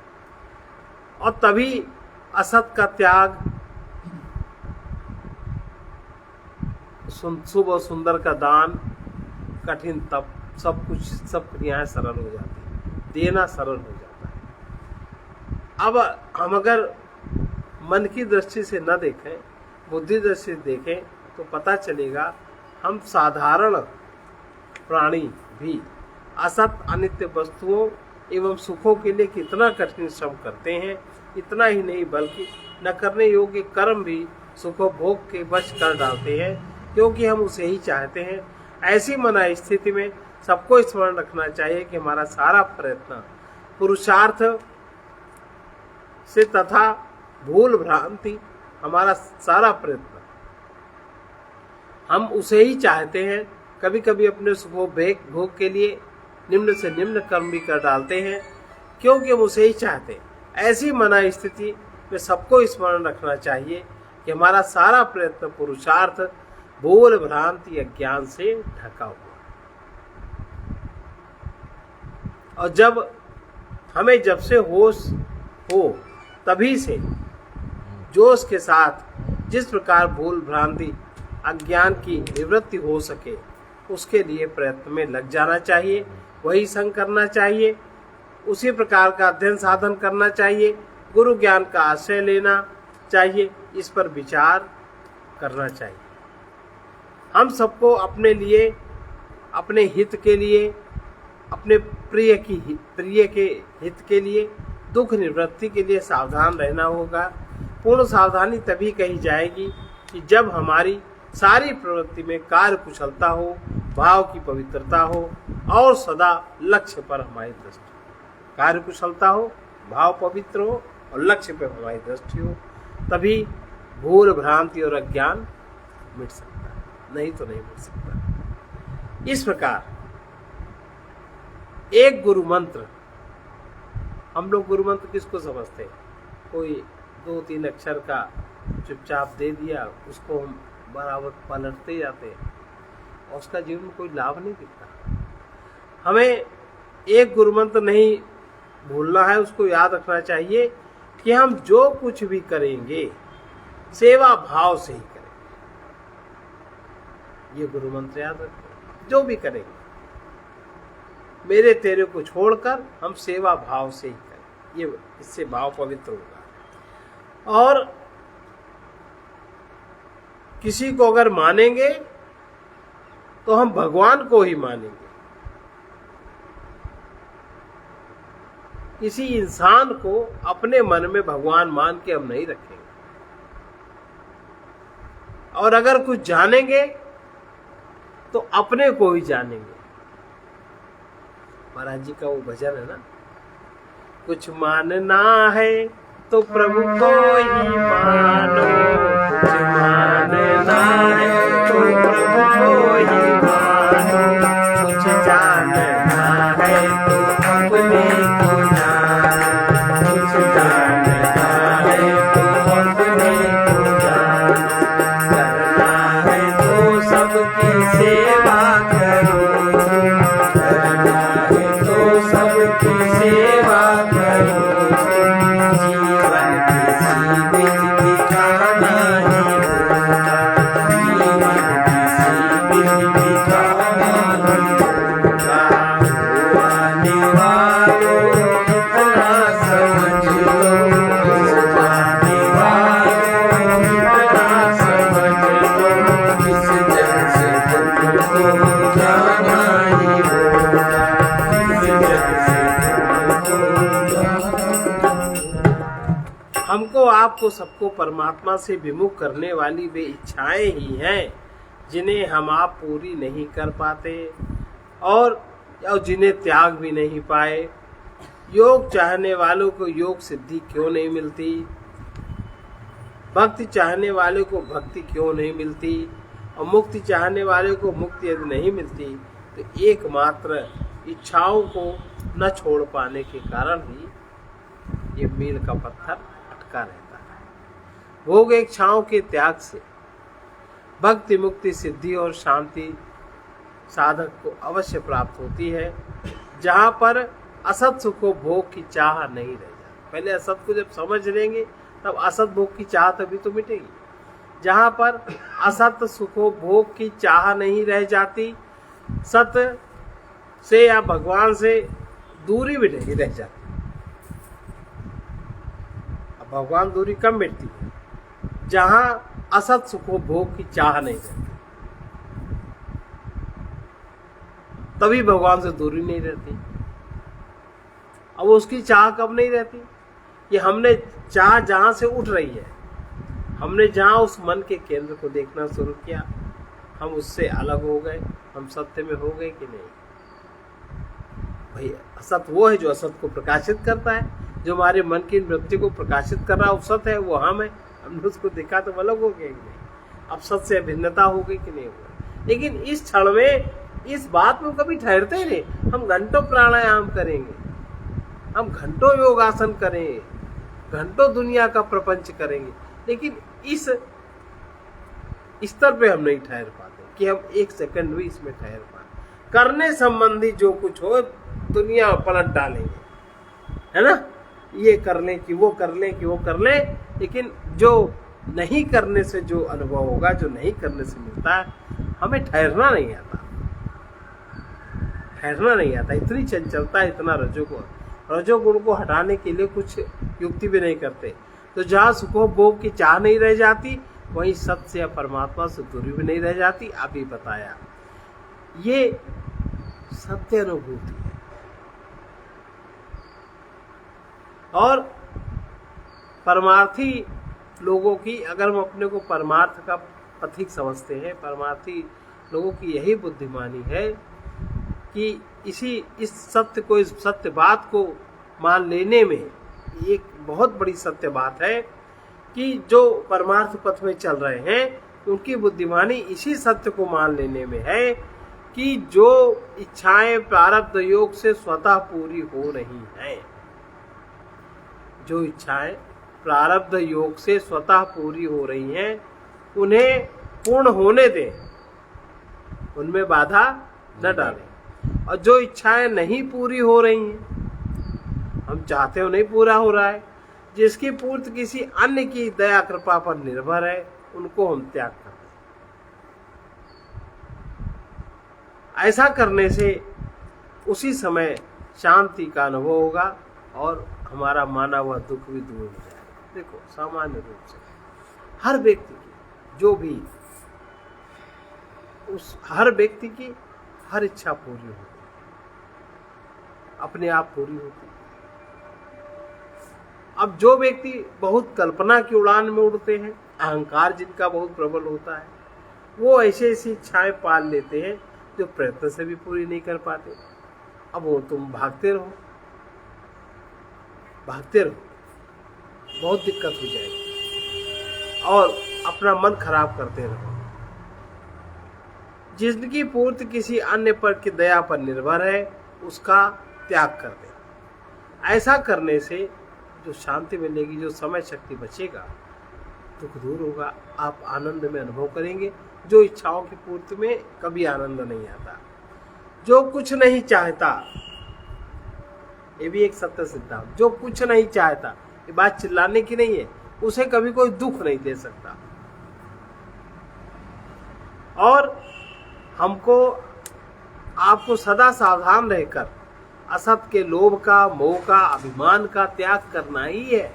और तभी असत का त्याग, शुभ और सुंदर का दान, कठिन तप, सब कुछ, सब क्रियाएं सरल हो जाती है, देना सरल हो जाता है। अब हम अगर मन की दृष्टि से न देखें, बुद्धि दृष्टि से देखें, तो पता चलेगा हम साधारण प्राणी भी असत अनित्य वस्तुओं एवं सुखों के लिए कितना कठिन श्रम करते हैं। इतना ही नहीं बल्कि न करने योग्य कर्म भी सुखोपभोग के वश कर डालते हैं, क्योंकि हम उसे ही चाहते हैं। ऐसी मना स्थिति में सबको स्मरण रखना चाहिए कि हमारा सारा प्रयत्न पुरुषार्थ से तथा भूल भ्रांति, हमारा सारा प्रयत्न हम उसे ही चाहते हैं। कभी कभी अपने सुखोपभोग के लिए निम्न से निम्न कर्म भी कर डालते हैं, क्योंकि हम उसे ही चाहते हैं। ऐसी मना स्थिति में सबको स्मरण रखना चाहिए कि हमारा सारा प्रयत्न पुरुषार्थ भूल भ्रांति या ज्ञान से ढका हुआ। और जब से होश हो, तभी से जोश के साथ जिस प्रकार भूल भ्रांति अज्ञान की निवृत्ति हो सके, उसके लिए प्रयत्न में लग जाना चाहिए, वही संग करना चाहिए, उसी प्रकार का अध्ययन साधन करना चाहिए, गुरु ज्ञान का आश्रय लेना चाहिए, इस पर विचार करना चाहिए। हम सबको अपने लिए, अपने हित के लिए, अपने प्रिय के हित के लिए, दुख निवृत्ति के लिए सावधान रहना होगा। पूर्ण सावधानी तभी कही जाएगी कि जब हमारी सारी प्रवृत्ति में कार्य कुशलता हो, भाव की पवित्रता हो और सदा लक्ष्य पर हमारी दृष्टि। कार्य कुशलता हो, भाव पवित्र हो और लक्ष्य पर हमारी दृष्टि हो, तभी भूल भ्रांति और अज्ञान मिट सकता है, नहीं तो नहीं मिट सकता। इस प्रकार एक गुरु मंत्र, हम लोग गुरु मंत्र किसको समझते हैं? कोई 2-3 अक्षर का चुपचाप दे दिया, उसको हम बराबर पलटते जाते हैं और उसका जीवन में कोई लाभ नहीं दिखता। हमें एक गुरु मंत्र नहीं भूलना है, उसको याद रखना चाहिए कि हम जो कुछ भी करेंगे सेवा भाव से ही करेंगे। ये गुरु मंत्र याद रखें, जो भी करेंगे मेरे तेरे को छोड़कर हम सेवा भाव से ही करें, ये इससे भाव पवित्र होगा। और किसी को अगर मानेंगे तो हम भगवान को ही मानेंगे, किसी इंसान को अपने मन में भगवान मान के हम नहीं रखेंगे। और अगर कुछ जानेंगे तो अपने को ही जानेंगे। महाराज जी का वो भजन है ना, कुछ मानना है तो प्रभु को ही मानो, कुछ मानना है तो प्रभु को ही मानो, कुछ जानना है तो अपने को जानो, कुछ जानना है तो अपने को जानो, करना है तो सबकी सेवा करो, करना है तो सबकी सेवा करो, जीवन किसी बिन बिताना ही होता, जीवन किसी बिन बिताना ही होता। आने वालों इतना समझ लो, आने वालों इतना समझ लो, इस जग से तुमको जाना ही होता, इस जग से तुमको जाना। हमको आपको सबको परमात्मा से विमुख करने वाली वे इच्छाएं ही हैं जिन्हें हम आप पूरी नहीं कर पाते और जिन्हें त्याग भी नहीं पाए। योग चाहने वालों को योग सिद्धि क्यों नहीं मिलती, भक्ति चाहने वालों को भक्ति क्यों नहीं मिलती, और मुक्ति चाहने वालों को मुक्ति यदि नहीं मिलती तो एकमात्र इच्छाओं को न छोड़ पाने के कारण ही ये मील का पत्थर अटका रहता है। भोग इच्छाओं के त्याग से भक्ति, मुक्ति, सिद्धि और शांति साधक को अवश्य प्राप्त होती है, जहाँ पर असत सुखो भोग की चाह नहीं रह जाती। पहले असत को जब समझ लेंगे तब असत भोग की चाह तभी तो मिटेगी। जहाँ पर असत सुखो भोग की चाह नहीं रह जाती, सत से या भगवान से दूरी भी नहीं रह जाती। अब भगवान दूरी कब मिटती है? जहाँ असत सुखो भोग की चाह नहीं रहती, तभी भगवान से दूरी नहीं रहती। अब उसकी चाह कब नहीं रहती? कि हमने चाह जहां से उठ रही है, हमने जहां उस मन के केंद्र को देखना शुरू किया, हम उससे अलग हो गए, हम सत्य में हो गए कि नहीं? भाई असत वो है जो असत को प्रकाशित करता है, जो हमारे मन की वृत्ति को प्रकाशित कर रहा है, वो सत है, वो हम है। हमने उसको देखा तो अलग हो गया कि नहीं? अब सत से भिन्नता हो गई कि नहीं हो गई? लेकिन इस क्षण में इस बात में कभी ठहरते ही नहीं। हम घंटों प्राणायाम करेंगे, हम घंटों योगासन करेंगे, घंटों दुनिया का प्रपंच करेंगे, लेकिन इस स्तर पे हम नहीं ठहर पाते कि हम एक सेकंड भी इसमें ठहर पाए। करने संबंधी जो कुछ हो दुनिया पलट डालेंगे, है ना? ये कर लें कि वो कर लें कि वो कर लें, लेकिन जो नहीं करने से जो अनुभव होगा, जो नहीं करने से मिलता है, हमें ठहरना नहीं आता। ठहरना नहीं आता, इतनी चंचलता, इतना रजोगुण को हटाने के लिए कुछ युक्ति भी नहीं करते। तो जहाँ सुखोपभोग की चाह नहीं रह जाती, वहीं सत्य या परमात्मा से दूरी भी नहीं रह जाती। अभी बताया, ये सत्य अनुभूति है। और परमार्थी लोगों की, अगर हम अपने को परमार्थ का पथिक समझते हैं, परमार्थी लोगों की यही बुद्धिमानी है कि इस सत्य को, इस सत्य बात को मान लेने में एक बहुत बड़ी सत्य बात है कि जो परमार्थ पथ में चल रहे हैं, उनकी बुद्धिमानी इसी सत्य को मान लेने में है कि जो इच्छाएं प्रारब्ध योग से स्वतः पूरी हो रही हैं, जो इच्छाएं प्रारब्ध योग से स्वतः पूरी हो रही हैं, उन्हें पूर्ण होने दें, उनमें बाधा न डालें। और जो इच्छाएं नहीं पूरी हो रही हैं, हम चाहते हो नहीं पूरा हो रहा है, जिसकी पूर्ति किसी अन्य की दया कृपा पर निर्भर है, उनको हम त्याग करते हैं। ऐसा करने से उसी समय शांति का अनुभव होगा और हमारा माना हुआ दुख भी दूर हो जाएगा। देखो, सामान्य रूप से हर व्यक्ति की जो भी, उस हर व्यक्ति की हर इच्छा पूरी होती है, अपने आप पूरी होती है। अब जो व्यक्ति बहुत कल्पना की उड़ान में उड़ते हैं, अहंकार जिनका बहुत प्रबल होता है, वो ऐसी ऐसी इच्छाएं पाल लेते हैं जो प्रयत्न से भी पूरी नहीं कर पाते। अब वो तुम भागते रहो, बहुत दिक्कत हो जाएगी और अपना मन खराब करते रहो। जिंदगी पूर्ति किसी अन्य पर की दया पर निर्भर है, उसका त्याग कर दे। ऐसा करने से जो शांति मिलेगी, जो समय शक्ति बचेगा, दुख दूर होगा, आप आनंद में अनुभव करेंगे। जो इच्छाओं की पूर्ति में कभी आनंद नहीं आता। जो कुछ नहीं चाहता, ये भी एक सत्य सिद्धांत, जो कुछ नहीं चाहता, ये बात चिल्लाने की नहीं है, उसे कभी कोई दुख नहीं दे सकता। और हमको, आपको सदा सावधान रहकर असत के लोभ का, मोह का, अभिमान का त्याग करना ही है।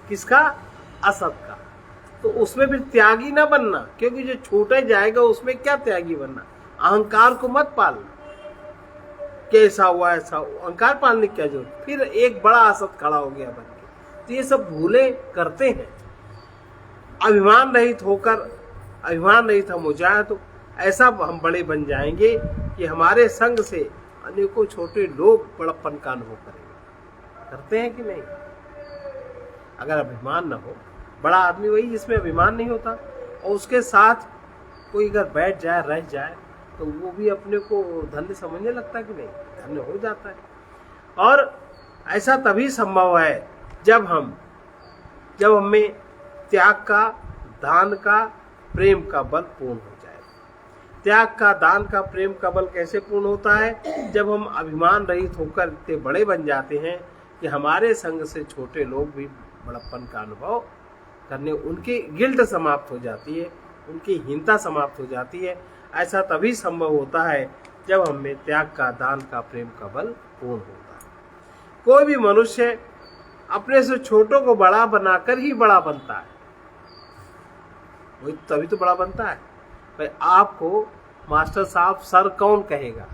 किसका? असत का। तो उसमें भी त्यागी ना बनना, क्योंकि जो छूटे जाएगा उसमें क्या त्यागी बनना। अहंकार को मत पालना, कैसा हुआ ऐसा हुआ, अहंकार पालने की क्या जरूरत। फिर एक बड़ा असत खड़ा हो गया बन के। तो ये सब भूलें करते हैं। अभिमान रहित होकर, अभिमान रहित हम हो जाए तो ऐसा हम बड़े बन जाएंगे कि हमारे संग से अनेकों छोटे लोग बड़प्पन का अनुभव करेंगे। करते हैं कि नहीं? अगर अभिमान न हो, बड़ा आदमी वही जिसमें अभिमान नहीं होता, और उसके साथ कोई अगर बैठ जाए, रह जाए, तो वो भी अपने को धन्य समझने लगता है कि नहीं, धन्य हो जाता है। और ऐसा तभी संभव है जब हमें त्याग का, दान का, प्रेम का बल पूर्ण हो जाए। त्याग का, दान का, प्रेम का बल कैसे पूर्ण होता है? जब हम अभिमान रहित होकर इतने बड़े बन जाते हैं कि हमारे संग से छोटे लोग भी बड़प्पन का अनुभव करने, उनकी गिल्ट समाप्त हो जाती है, उनकी हीनता समाप्त हो जाती है। ऐसा तभी संभव होता है जब हमें त्याग का, दान का, प्रेम का बल पूर्ण होता है। कोई भी मनुष्य अपने से छोटों को बड़ा बनाकर ही बड़ा बनता है, वही तभी तो बड़ा बनता है। भाई आपको मास्टर साहब सर कौन कहेगा?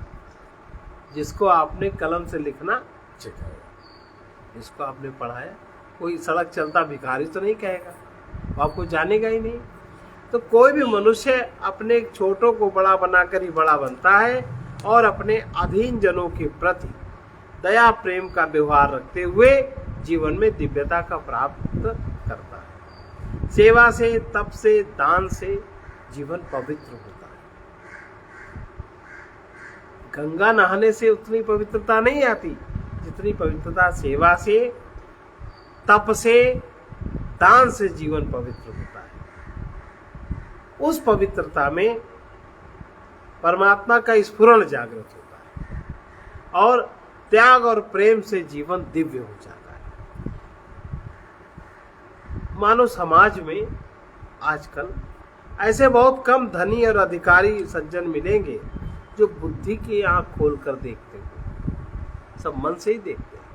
जिसको आपने कलम से लिखना सिखाया, जिसको आपने पढ़ाया। कोई सड़क चलता भिखारी तो नहीं कहेगा, वो आपको जानेगा ही नहीं। तो कोई भी मनुष्य अपने छोटों को बड़ा बनाकर ही बड़ा बनता है और अपने अधीन जनों के प्रति दया प्रेम का व्यवहार रखते हुए जीवन में दिव्यता का प्राप्त करता है। सेवा से, तप से, दान से जीवन पवित्र होता है। गंगा नहाने से उतनी पवित्रता नहीं आती जितनी पवित्रता सेवा से, तप से, दान से जीवन पवित्र होता है। उस पवित्रता में परमात्मा का स्फुरण जागृत होता है और त्याग और प्रेम से जीवन दिव्य हो जाता है। मानव समाज में आजकल ऐसे बहुत कम धनी और अधिकारी सज्जन मिलेंगे जो बुद्धि की आंख खोलकर देखते हैं, सब मन से ही देखते हैं।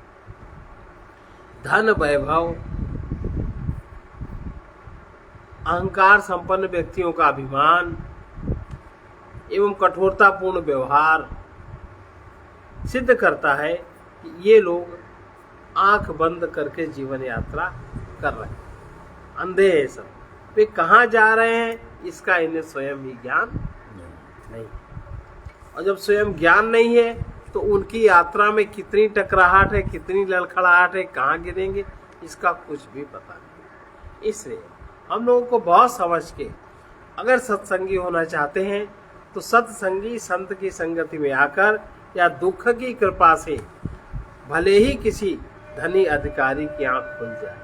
धन, वैभव, अहंकार संपन्न व्यक्तियों का अभिमान एवं कठोरतापूर्ण व्यवहार सिद्ध करता है कि ये लोग आंख बंद करके जीवन यात्रा कर रहे हैं, अंधे हैं सब। वे कहाँ जा रहे हैं इसका इन्हें स्वयं ही ज्ञान नहीं। और जब स्वयं ज्ञान नहीं है तो उनकी यात्रा में कितनी टकराहट है, कितनी लड़खड़ाहट है, कहाँ गिरेंगे इसका कुछ भी पता नहीं। इसलिए हम लोगों को बहुत समझ के अगर सत्संगी होना चाहते हैं तो सत्संगी संत की संगति में आकर या दुख की कृपा से भले ही किसी धनी अधिकारी की आंख खुल जाए,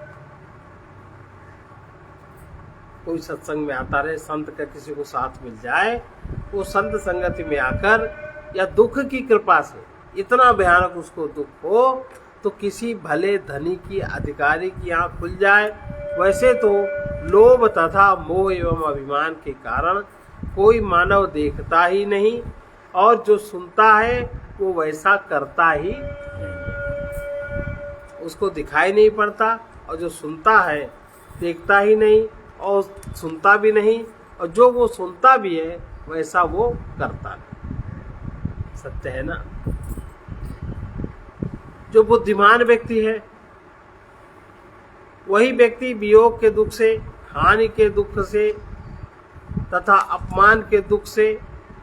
कोई सत्संग में आता रहे, संत का किसी को साथ मिल जाए, वो संत संगति में आकर या दुख की कृपा से इतना भयानक उसको दुख हो तो किसी भले धनी की अधिकारी की आंख खुल जाए। वैसे तो लोभ तथा मोह एवं अभिमान के कारण कोई मानव देखता ही नहीं और जो सुनता है वो वैसा करता ही उसको दिखाई नहीं पड़ता, और जो सुनता है देखता ही नहीं और सुनता भी नहीं, और जो वो सुनता भी है वैसा वो करता नहीं। सत्य है ना? जो बुद्धिमान व्यक्ति है वही व्यक्ति वियोग के दुख से, हानि के दुख से तथा अपमान के दुख से,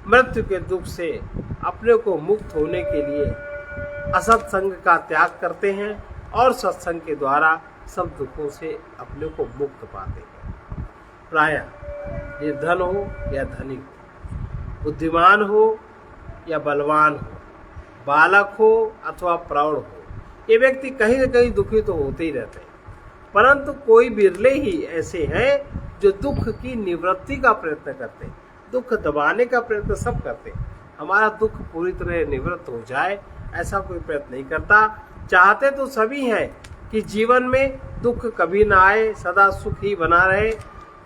मृत्यु के दुख से अपने को मुक्त होने के लिए असत्संग का त्याग करते हैं और सत्संग के द्वारा सब दुखों से अपने को मुक्त पाते हैं। प्रायः निर्धन हो या धनिक हो, बुद्धिमान हो या बलवान हो, बालक हो अथवा प्रौढ़ हो, ये व्यक्ति कहीं न कहीं दुखी तो होते ही रहते हैं। परंतु कोई बिरले ही ऐसे हैं जो दुख की निवृत्ति का प्रयत्न करते हैं। दुख दबाने का प्रयत्न सब करते हैं, हमारा दुख पूरी तरह निवृत्त हो जाए ऐसा कोई प्रयत्न नहीं करता। चाहते तो सभी हैं कि जीवन में दुख कभी ना आए, सदा सुख ही बना रहे।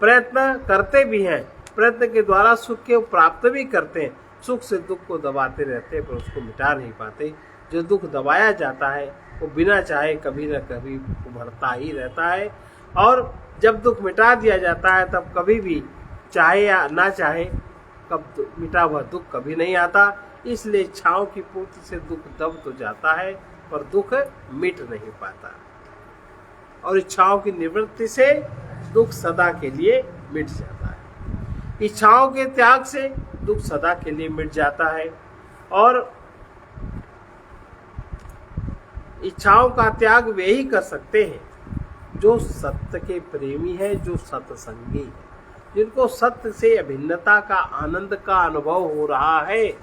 प्रयत्न करते भी हैं, प्रयत्न के द्वारा सुख के प्राप्त भी करते हैं। सुख से दुख को दबाते रहते हैं पर उसको मिटा नहीं पाते। जो दुख दबाया जाता है वो बिना चाहे कभी न कभी उभरता ही रहता है, और जब दुख मिटा दिया जाता है तब कभी भी चाहे या ना चाहे कब मिटा हुआ दुख कभी नहीं आता। इसलिए इच्छाओं की पूर्ति से दुख दब तो जाता है पर दुख मिट नहीं पाता, और इच्छाओं की निवृत्ति से दुख सदा के लिए मिट जाता है। इच्छाओं के त्याग से दुख सदा के लिए मिट जाता है, और इच्छाओं का त्याग वे ही कर सकते हैं जो सत्य के प्रेमी है, जो सत्संगी है। जिनको सत्य से अभिन्नता का आनंद का अनुभव हो रहा है,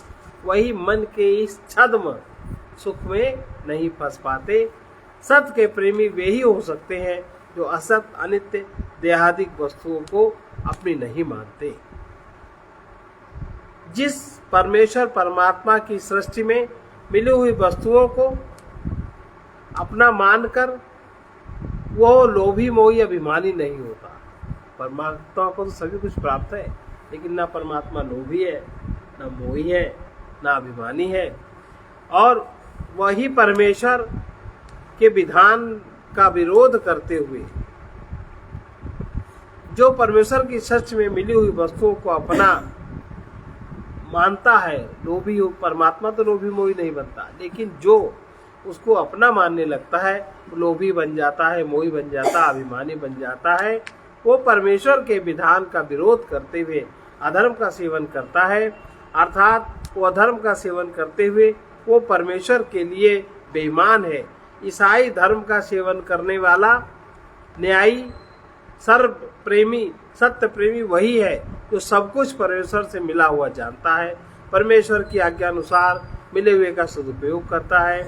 वही मन के इस छद्म सुख में नहीं फंस पाते। सत्य के प्रेमी वे ही हो सकते हैं जो असत, अनित्य, देहादिक वस्तुओं को अपनी नहीं मानते। जिस परमेश्वर परमात्मा की सृष्टि में मिली हुई वस्तुओं को अपना मानकर वो लोभी मोही अभिमानी नहीं होता। परमात्मा को तो सभी कुछ प्राप्त है, लेकिन ना परमात्मा लोभी है, ना मोही है, ना अभिमानी है। और वही परमेश्वर के विधान का विरोध करते हुए जो परमेश्वर की सच में मिली हुई वस्तुओं को अपना मानता है, लोभी हो, परमात्मा तो लोभी मोही नहीं बनता, लेकिन जो उसको अपना मानने लगता है लोभी बन जाता है, मोही बन जाता है, अभिमानी बन जाता है। वो परमेश्वर के विधान का विरोध करते हुए अधर्म का सेवन करता है, अर्थात वो अधर्म का सेवन करते हुए वो परमेश्वर के लिए बेईमान है। ईसाई धर्म का सेवन करने वाला न्यायी, सर्व प्रेमी, सत्य प्रेमी वही है जो सब कुछ परमेश्वर से मिला हुआ जानता है, परमेश्वर की आज्ञा अनुसार मिले हुए का सदुपयोग करता है,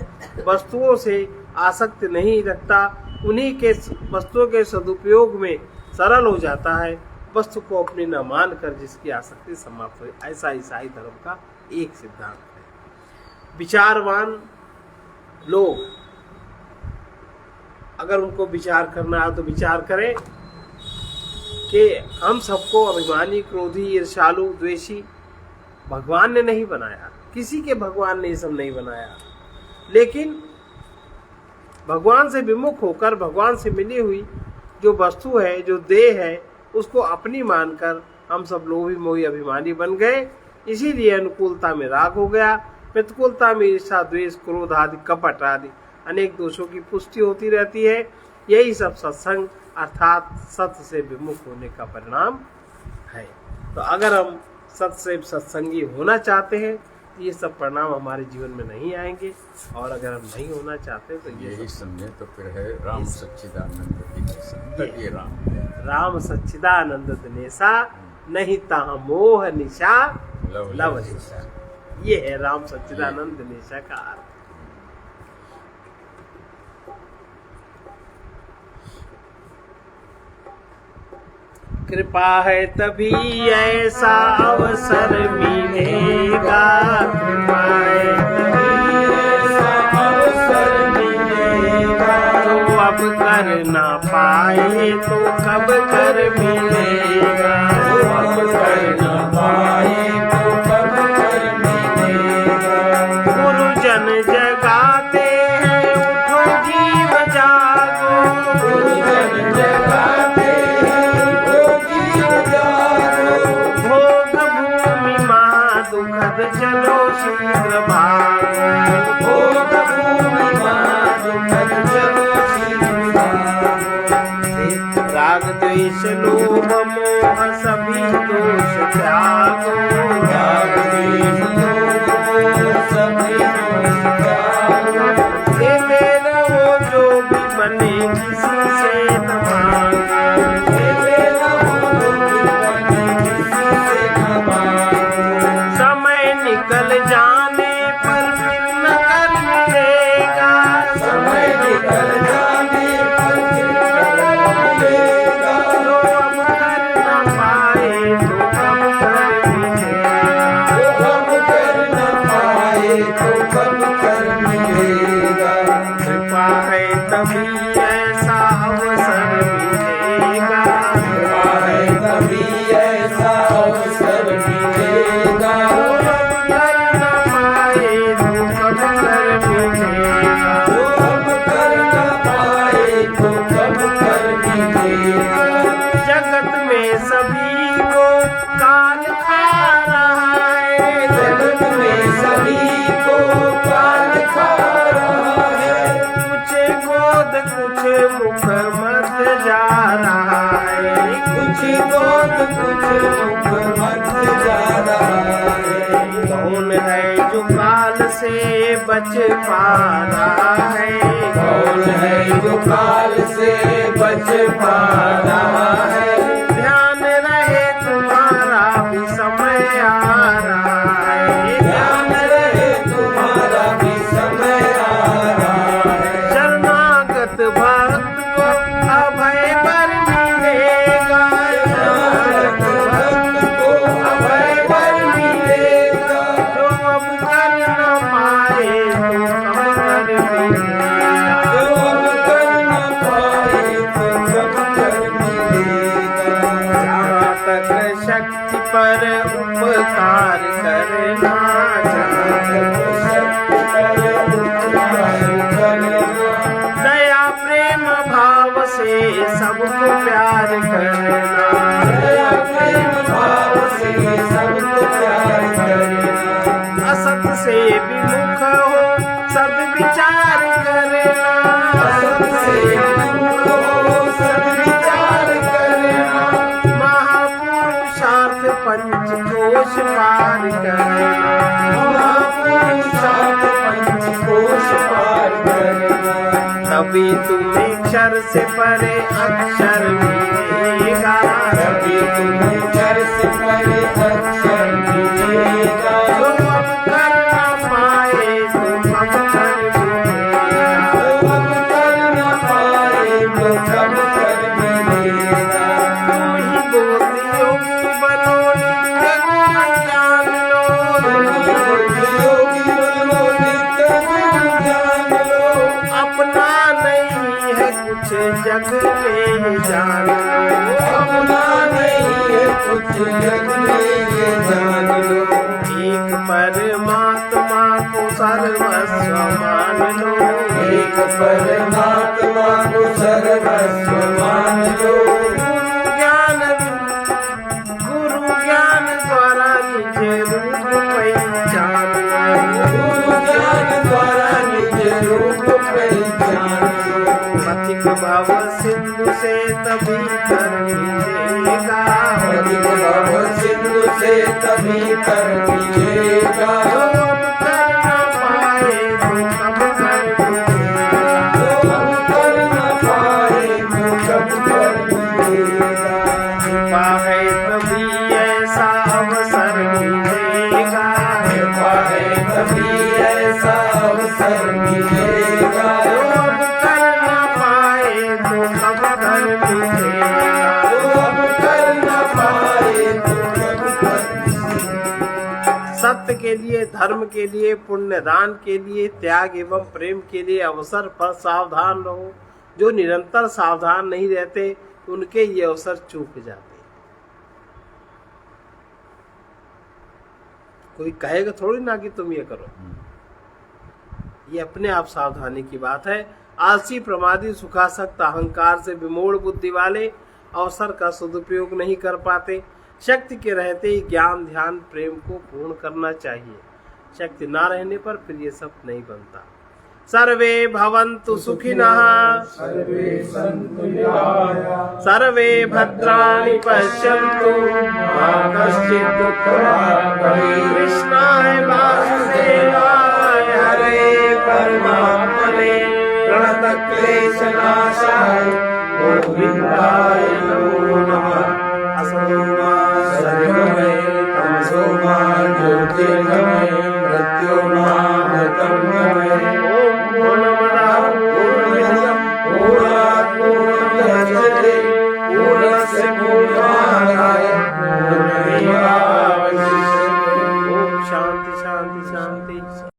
वस्तुओं से आसक्ति नहीं रखता, उन्हीं के वस्तुओं के सदुपयोग में सरल हो जाता है, वस्तु को अपनी न मान कर जिसकी आसक्ति समाप्त हो। ऐसा ईसाई धर्म का एक सिद्धांत है। विचारवान लोग अगर उनको विचार करना है तो विचार करें कि हम सबको अभिमानी, क्रोधी, ईर्ष्यालु, द्वेषी भगवान ने नहीं बनाया, किसी के भगवान ने ये सब नहीं बनाया, लेकिन भगवान से विमुख होकर भगवान से मिली हुई जो वस्तु है, जो देह है, उसको अपनी मानकर हम सब लोभी मोही अभिमानी बन गए। इसीलिए अनुकूलता में राग हो गया, प्रतिकूलता में ईर्ष्या, द्वेष, क्रोध आदि, कपट आदि अनेक दोषों की पुष्टि होती रहती है। यही सब सत्संग अर्थात सत्य से विमुख होने का परिणाम है। तो अगर हम सत्य से सत्संगी होना चाहते हैं तो ये सब परिणाम हमारे जीवन में नहीं आएंगे, और अगर हम नहीं होना चाहते तो यही समझे तो फिर है राम सच्चिदानंद दिनेशा। राम सच्चिदानंद दिनेशा, नहीं ताह मोह निशा लव निशा। ये है राम सच्चिदानंद दिनेशा का अर्थ। कृपा है तभी ऐसा अवसर मिलेगा, कृपा है तभी ऐसा अवसर मिलेगा, जो अब कर ना पाए तो कब कर मिलेगा, जो अब कर ना पाए तो कब कर मिलेगा। गुरुजन जगाते हैं उठो जीव जागो, गुरुजन जगाते चलो शीघ्र भागो, भोग भूमि मां दुखद चलो शीघ्र भागो। राग द्वेष लोभ मोह सभी दोष त्यागो, राग द्वेष लोभ मोह सभी दोष त्यागो। देते रहो जो भी बने किसी से न मांगो, देते रहो जो भी बने किसी से न मांगो। निकल जाने पर फिर न कर मिलेगा, समय निकल जाने पर फिर न मिलेगा, जो अब कर न पाए तो कब कर मिलेगा, जो अब कर न पाए तो कब कर मिलेगा। कृपा है तभी ऐसा अवसर मिलेगा, कृपा है तभी ऐसा अवसर मिलेगा, जगत में सभी को काल खा रहा है, जगत में सभी को काल खा रहा है, कुछ गोद कुछ मुख मत जा रहा है, कुछ गोद कुछ मुख मत जा रहा है। कौन है जो काल से बच पा रहा है, कौन है जो काल से बच पा रहा है। ध्यान रहे पर उपकार करना, दया प्रेम भाव से सबको प्यार करना, दया प्रेम भाव से सबको प्यार करना, असत से विमुख हो सद्विचार करना, असत से विमुख हो सद्विचार करना, महापुरुषार्थ पंचकोश पार करना, महापुरुषार्थ पंचकोश पार करना, तभी तुम्हें अक्षर से परे अक्षर मिलेगा, तभी तुम्हें अक्षर से परे अक्षर मिलेगा, जो अब कर न पाए तो अब कर मिलेगा, जो अब कर न पाए तो अब कर मिलेगा, तुम ही बोलती योगी बनो नित्य गुण जान लो, तुम ही बोलती योगी बनो नित्य गुण जान लो, अपना नहीं है कुछ जग में जान लो, अपना नहीं है कुछ जग में जान लो, एक परमात्मा को सर्वस्व मान लो, एक परमात्मा को सर्वस्व मान लो, गुरु ज्ञान द्वारा निज रूप पहचान लो, गुरु ज्ञान द्वारा निज रूप पहचान लो, पथिक भव सिंधु से तभी तर मिलेगा, पथिक भव सिंधु से तभी तर मिलेगा, जो अब कर न पाए तो कब कर मिलेगा, जो अब कर न पाए तो कब कर मिलेगा, कृपा है तभी ऐसा अवसर मिलेगा, कृपा है तभी ऐसा अवसर मिलेगा, जो अब कर न पाए तो कब कर मिलेगा, जो अब कर न पाए तो कब कर मिलेगा। सत्य के लिए, धर्म के लिए, पुण्यदान के लिए, त्याग एवं प्रेम के लिए अवसर पर सावधान रहो। जो निरंतर सावधान नहीं रहते उनके ये अवसर चूक जाते हैं। कोई कहेगा थोड़ी ना कि तुम ये करो, ये अपने आप सावधानी की बात है। आलसी, प्रमादी, सुखासक्त, अहंकार से विमूढ़ बुद्धि वाले अवसर का सदुपयोग नहीं कर पाते। शक्ति के रहते ही ज्ञान, ध्यान, प्रेम को पूर्ण करना चाहिए। शक्ति ना रहने पर फिर ये सब नहीं बनता। सर्वे भवन्तु सुखिनः, सर्वे सन्तु निरामयाः, सर्वे भद्राणि पश्यन्तु, मा कश्चित् दुःखभाग् भवेत्। कृष्णाय वासुदेवाय हरे परमात्मने प्रणतक्लेशनाशाय गोविन्दाय नमो नमः। असतो मा सद्गमय तमसो मा ज्योतिर्गमय मृत्योर्मा